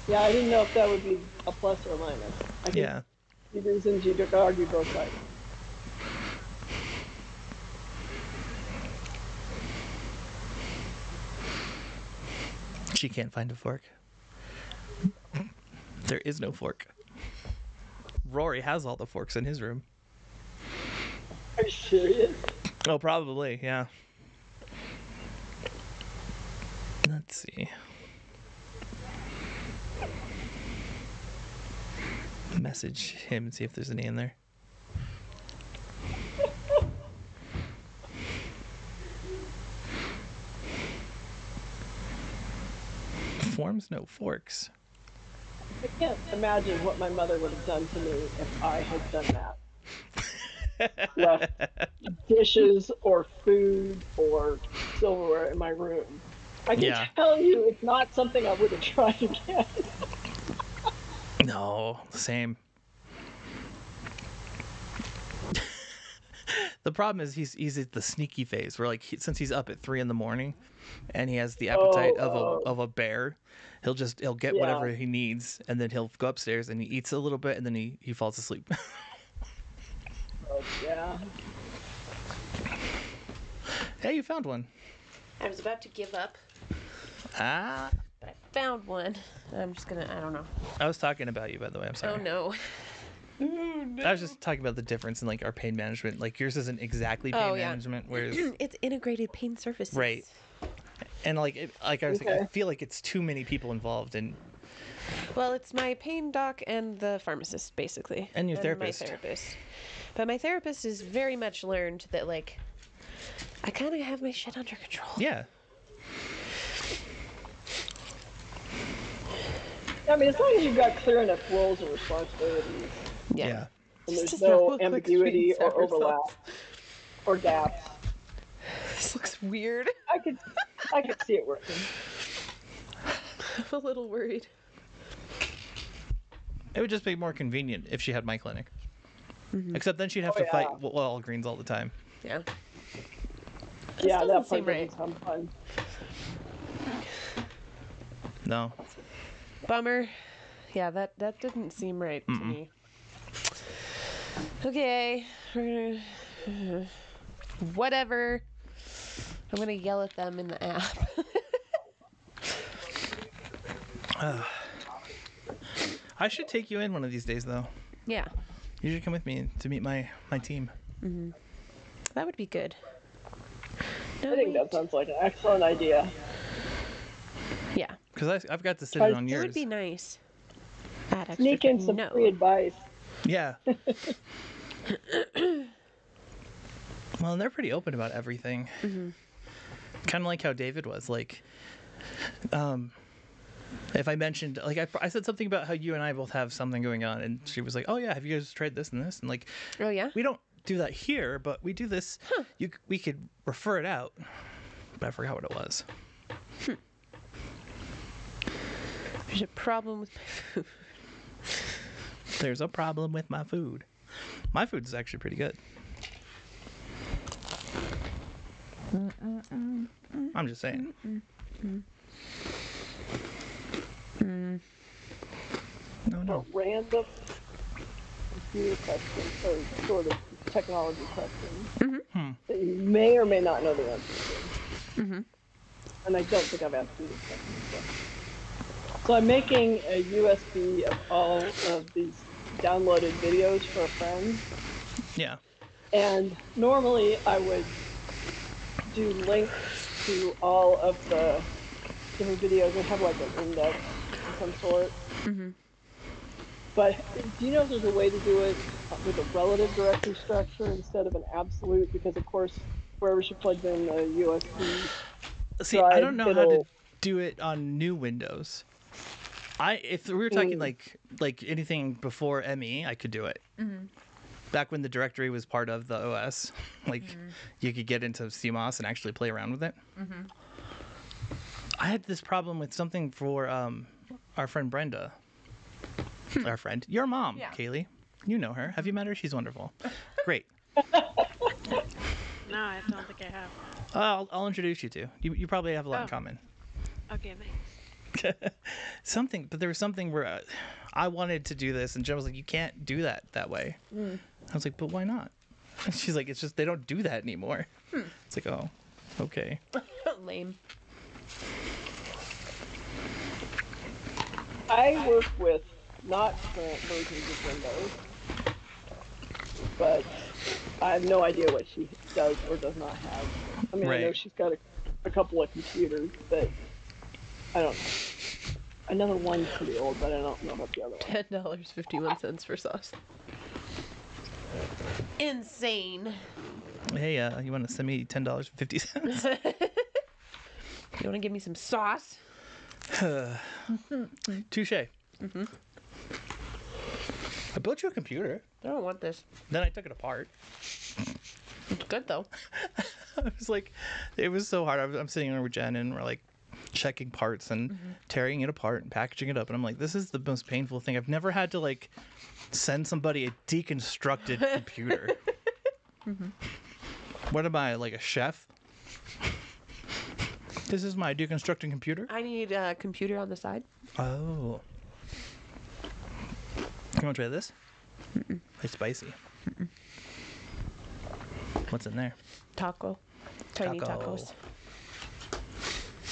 Yeah, I didn't know if that would be a plus or minus. I think Yeah. the reasons you could argue both sides. She can't find a fork. There is no fork. Rory has all the forks in his room. Are you serious? Oh, probably, yeah. Let's see. Message him and see if there's any in there. Forms, no forks. I can't imagine what my mother would have done to me if I had done that. Left dishes or food or silverware in my room. I can Yeah. tell you it's not something I would have tried again. No, same. The problem is he's at the sneaky phase where like since he's up at 3 a.m. and he has the appetite of a bear, he'll get Yeah. whatever he needs and then he'll go upstairs and he eats a little bit and then he falls asleep. Oh, yeah. Hey, you found one. I was about to give up, Ah, but I found one. I'm just gonna, I don't know. I was talking about you, by the way. I'm sorry. Oh no. I was just talking about the difference in like our pain management. Like yours isn't exactly pain Oh, yeah. management, whereas It's integrated pain services. right. And like I was thinking, I Okay. feel like it's too many people involved and Well, it's my pain doc and the pharmacist, basically. And your my therapist. therapist. But my therapist has very much learned that, like, I kind of have my shit under control. yeah. I mean, as long as you've got clear enough roles and responsibilities, Yeah. and Just there's does not no look like ambiguity sweet or sour overlap sauce. or gaps, This looks weird. I could see it working. I'm a little worried. It would just be more convenient if she had my clinic. Mm-hmm. Except then she'd have Oh, to yeah. fight Walgreens all the time. Yeah. Yeah, doesn't that seem part right. doesn't sound fun. No. Bummer. Yeah, that didn't seem right to me. Okay, we're gonna whatever. I'm gonna yell at them in the app. I should take you in one of these days, though. Yeah, You should come with me to meet my team. that would be good. No, I think that wait. sounds like an excellent idea. Yeah, Because I've got to sit Try in to- on it yours. would be nice. Add extra Sneak in thing. some No. free advice. Yeah. Well, and they're pretty open about everything. Kind of like how David was. Like, if I mentioned, like, I said something about how you and I both have something going on, and she was like, "Oh yeah, have you guys tried this and this?" And like, Oh yeah. we don't do that here, but we do this. We could refer it out, but I forgot what it was. There's a problem with my food. There's a problem with my food. My food is actually pretty good. I'm just saying. No. A random computer question, or sort of technology question that you may or may not know the answer to. And I don't think I've asked you this question before. So I'm making a USB of all of these downloaded videos for a friend. Yeah. And normally I would do links to all of the different videos and have like an index of some sort. But do you know if there's a way to do it with a relative directory structure instead of an absolute? Because of course, wherever she plugs in the USB See, drive, I don't know how to it'll- do it on new Windows. If we were talking like anything before ME, I could do it. Back when the directory was part of the OS, like you could get into CMOS and actually play around with it. I had this problem with something for our friend Brenda. Our friend, your mom, Yeah. Kaylee. You know her. Have you met her? She's wonderful. Great. No, I don't think I have. I'll introduce you to. You probably have a lot in Oh. common. Okay, thanks. But there was something where I wanted to do this, and Jen was like, "You can't do that way." I was like, "But why not?" And she's like, "It's just they don't do that anymore." It's like, oh, okay. Lame. I work with not current versions of Windows, but I have no idea what she does or does not have. I mean, I know Right. she's got a couple of computers, but I don't know. Another one's pretty old, but I don't know about the other one. $10.51 for sauce. Insane. Hey, you want to send me $10.50? You want to give me some sauce? Touche. I built you a computer. I don't want this. Then I took it apart. It's good though. I was like, it was so hard. I'm sitting there with Jen, and we're like checking parts and tearing it apart and packaging it up, and I'm like, this is the most painful thing. I've never had to like send somebody a deconstructed computer. What am I, like a chef? This is my deconstructing computer. I need a computer on the side. Oh. You want to try this? It's spicy. What's in there? Taco. Tiny Taco. tacos.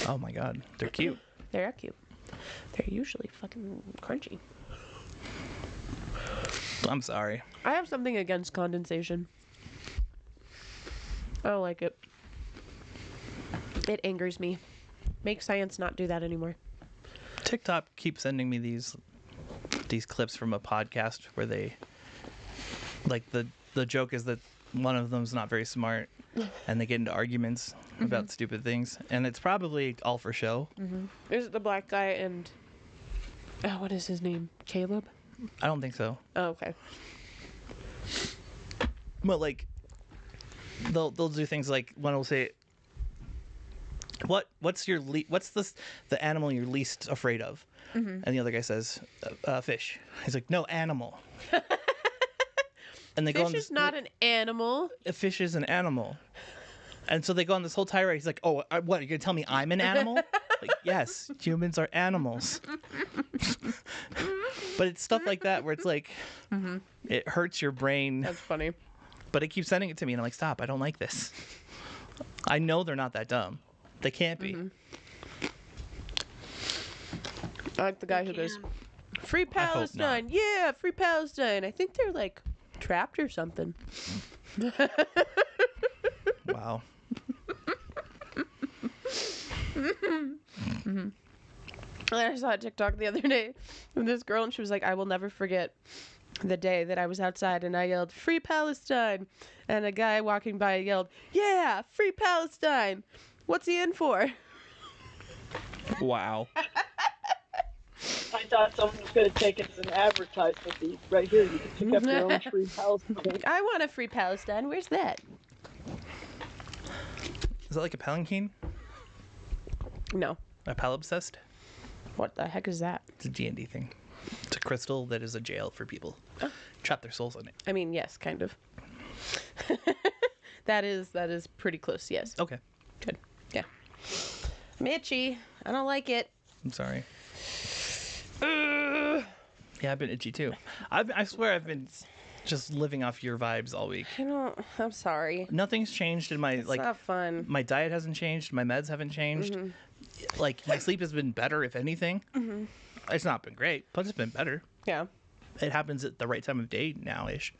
Oh my god, they're cute. They're cute. They're usually fucking crunchy. I'm sorry. I have something against condensation. I don't like it. It angers me. Make science not do that anymore. TikTok keeps sending me these clips from a podcast where they like the joke is that one of them's not very smart and they get into arguments about stupid things, and it's probably all for show. Is it the black guy and what is his name? Caleb? I don't think so. Oh, okay. But like they'll do things like one will say, what's the animal you're least afraid of? And the other guy says, fish. He's like, no, animal. And they go on Fish this, is not an animal. a fish is an animal. And so they go on this whole tirade. He's like, oh, what, you're going to tell me I'm an animal? Like, yes, humans are animals. But it's stuff like that where it's like, it hurts your brain. That's funny. But it keeps sending it to me, and I'm like, stop, I don't like this. I know they're not that dumb. They can't be. I like the guy who goes, "Free Palestine, yeah, free Palestine." I think they're like trapped or something. Wow. I saw a TikTok the other day with this girl, and she was like, "I will never forget the day that I was outside and I yelled, 'Free Palestine!' And a guy walking by yelled, 'Yeah, free Palestine!' What's he in for?" Wow. I thought someone was going to take it as an advertisement. Right here, you can pick up your own free Palestine. I want a free Palestine. Where's that? Is that like a palanquin? No. A palimpsest? What the heck is that? It's a D&D thing. It's a crystal that is a jail for people. Trap their souls in it. I mean, yes, kind of. That is pretty close, yes. Okay. Good. Yeah. I'm itchy. I don't like it. I'm sorry. Yeah, I've been itchy too. I swear I've been just living off your vibes all week. I'm sorry. Nothing's changed in my It's not fun. my diet hasn't changed, my meds haven't changed. Like my sleep has been better if anything. It's not been great, but it's been better. Yeah. It happens at the right time of day now-ish.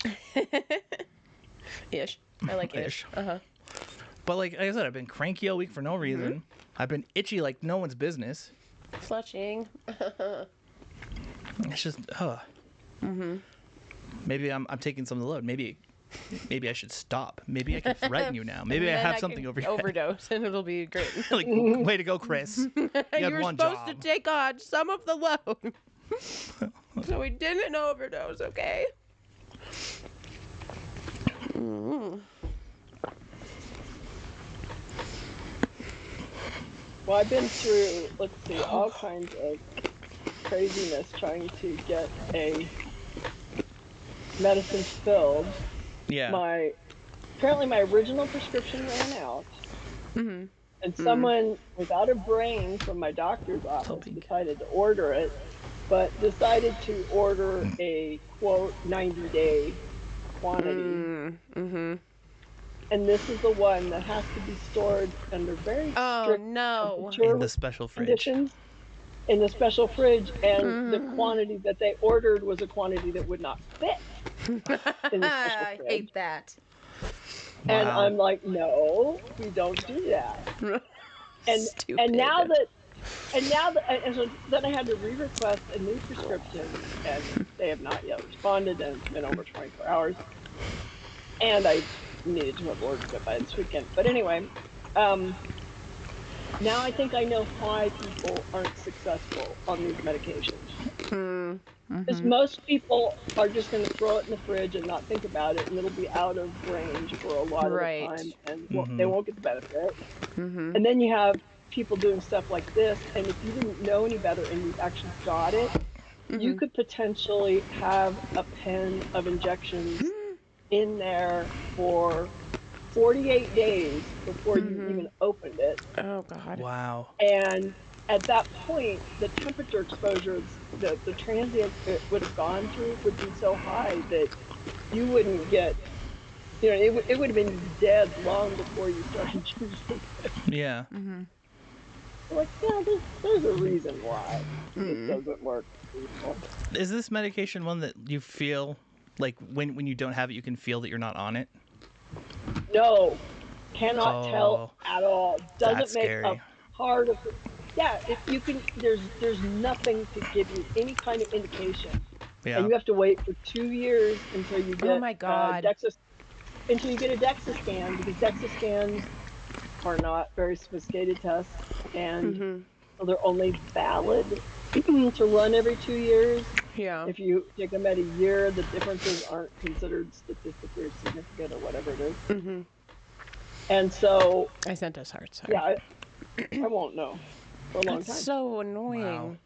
Ish. I like ish. But like I said, I've been cranky all week for no reason. I've been itchy like no one's business. Fletching. It's just, Maybe I'm taking some of the load. Maybe I should stop. Maybe I can threaten you now. Maybe I Then have something over your head. overdose, and it'll be great. Like, way to go, Chris. You had were one supposed to job. take on some of the load. So we didn't overdose, okay? Well, I've been through, let's see, all kinds of craziness trying to get a medicine filled. Yeah. Apparently my original prescription ran out. And someone without a brain from my doctor's office decided to order it, but decided to order a, quote, 90-day quantity. And this is the one that has to be stored under very strict temperature In the special fridge. conditions in the special fridge, and the quantity that they ordered was a quantity that would not fit in the special I fridge. hate that. And Wow. I'm like, no, we don't do that. And Stupid. now so then I had to re-request a new prescription, and they have not yet responded, and it's been over 24 hours. And I needed to have ordered it by this weekend. But anyway, now I think I know why people aren't successful on these medications. Because most people are just going to throw it in the fridge and not think about it, and it'll be out of range for a lot of the time, and they won't get the benefit. And then you have people doing stuff like this, and if you didn't know any better and you actually got it, you could potentially have a pen of injections in there for 48 days before you even opened it. Oh, God. Wow. And at that point, the temperature exposure, the transient it would have gone through would be so high that you wouldn't get, it would have been dead long before you started using it. Yeah. Like, there's a reason why it doesn't work for people. Is this medication one that you feel like when you don't have it, you can feel that you're not on it? No, cannot tell at all. Doesn't that's make scary. a part of it. Yeah, if you can, there's nothing to give you any kind of indication, Yeah. and you have to wait for 2 years until you get my God. until you get a DEXA scan, because DEXA scans are not very sophisticated tests, and so they're only valid to run every 2 years. Yeah. If you take them at a year, the differences aren't considered statistically significant or whatever it is. And so, I sent us hearts. Sorry. yeah, I won't know for a long That's time. so annoying. Wow.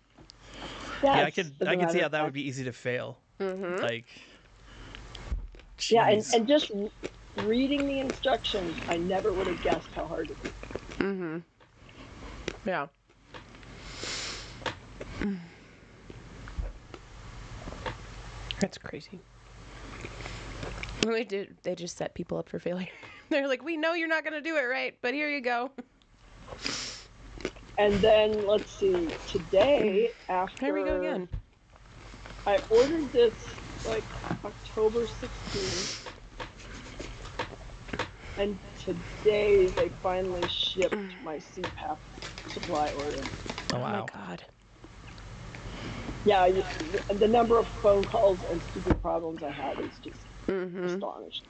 Yeah, Yes, I could as a I could see matter how of that would fact. be easy to fail. Mm-hmm. Like, Yeah, jeez. and just reading the instructions, I never would have guessed how hard it is. Mm-hmm. Yeah. That's crazy. They just set people up for failure. They're like, we know you're not gonna do it right, but here you go. And then let's see, today after Here we go again. I ordered this like October 16th, and today they finally shipped my CPAP supply order. Oh Oh my wow. god. Yeah, the number of phone calls and stupid problems I had is just Mm-hmm. astonishing.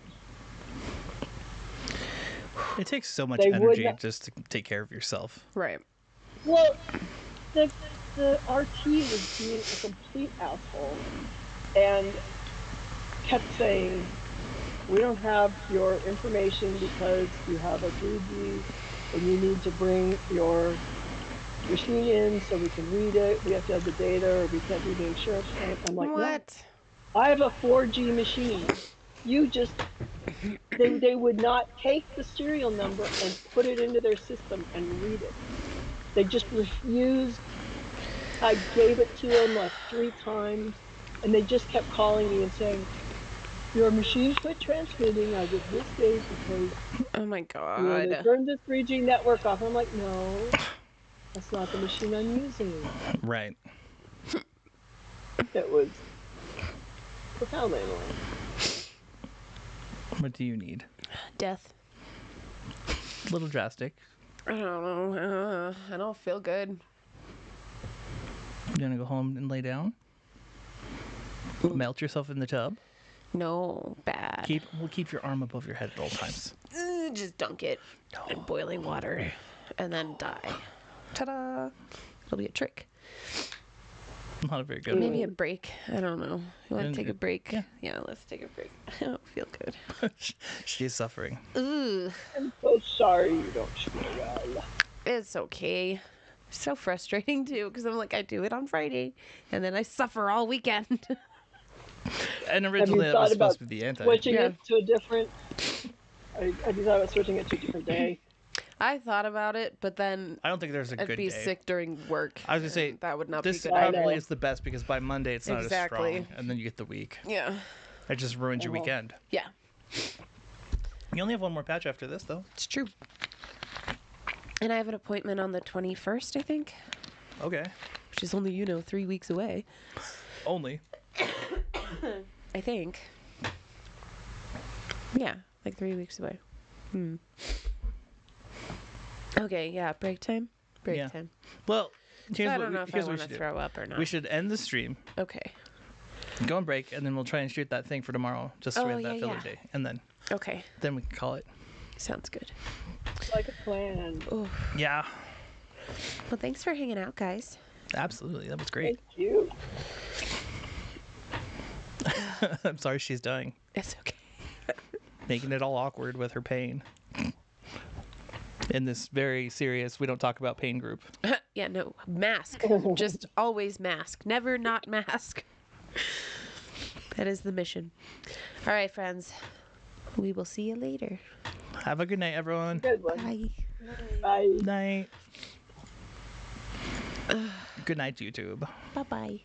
It takes so much They would energy not- just to take care of yourself. Right. Well, the RT was being a complete asshole and kept saying, "We don't have your information because you have a 3G and you need to bring your machine in so we can read it. We have to have the data or we can't do the insurance claim." I'm like, "No, What? I have a 4G machine. You just..." They would not take the serial number and put it into their system and read it. They just refused. I gave it to them like 3 times, and they just kept calling me and saying, "Your machine quit transmitting as of this date because Oh my they god. turned the 3G network off." I'm like, "No, that's not the machine I'm using." Right. It was profoundly annoying. What do you need? Death. A little drastic. I don't know. I don't feel good. You gonna go home and lay down? Melt yourself in the tub? No, bad. We'll keep your arm above your head at all times. Just dunk it in boiling water and then die. Ta-da! It'll be a trick. Not a very good Maybe one. a break. I don't know. You want to take a break? Yeah. Yeah, let's take a break. I don't feel good. She's suffering. Ooh, I'm so sorry you don't feel well. it's okay. So frustrating too, because I'm like, I do it on Friday, and then I suffer all weekend. And Have originally you that was thought about supposed to be the anti. switching Yeah. it to a different... Have you thought about switching it to a different day? I thought about it, but then I don't think there's a I'd good be day. sick during work. I was gonna say and that would not this be good. I know. probably is the best because by Monday it's not Exactly. as strong, and then you get the week. Yeah, It just ruins your weekend. yeah, You only have one more patch after this, though. it's true. And I have an appointment on the 21st, I think, Okay. which is only 3 weeks away. Only. I think. Yeah, like 3 weeks away. Okay, yeah, break time. Break Yeah. time. Well, here's I what don't know if I here's what we want should to do. throw up or not. We should end the stream, Okay. go on break, and then we'll try and shoot that thing for tomorrow, just so we Oh, have that yeah, filler yeah. day, and then Okay. we can call it. Sounds good. Like a plan. Oh, Yeah, well, thanks for hanging out, guys. absolutely. That was great. Thank you. I'm sorry she's dying, It's okay. making it all awkward with her pain. In this very serious, we don't talk about pain group. Yeah, no, mask. Just always mask. Never not mask. That is the mission. All right, friends. We will see you later. Have a good night, everyone. Good one. Bye. Bye. Night. Good night, YouTube. Bye-bye.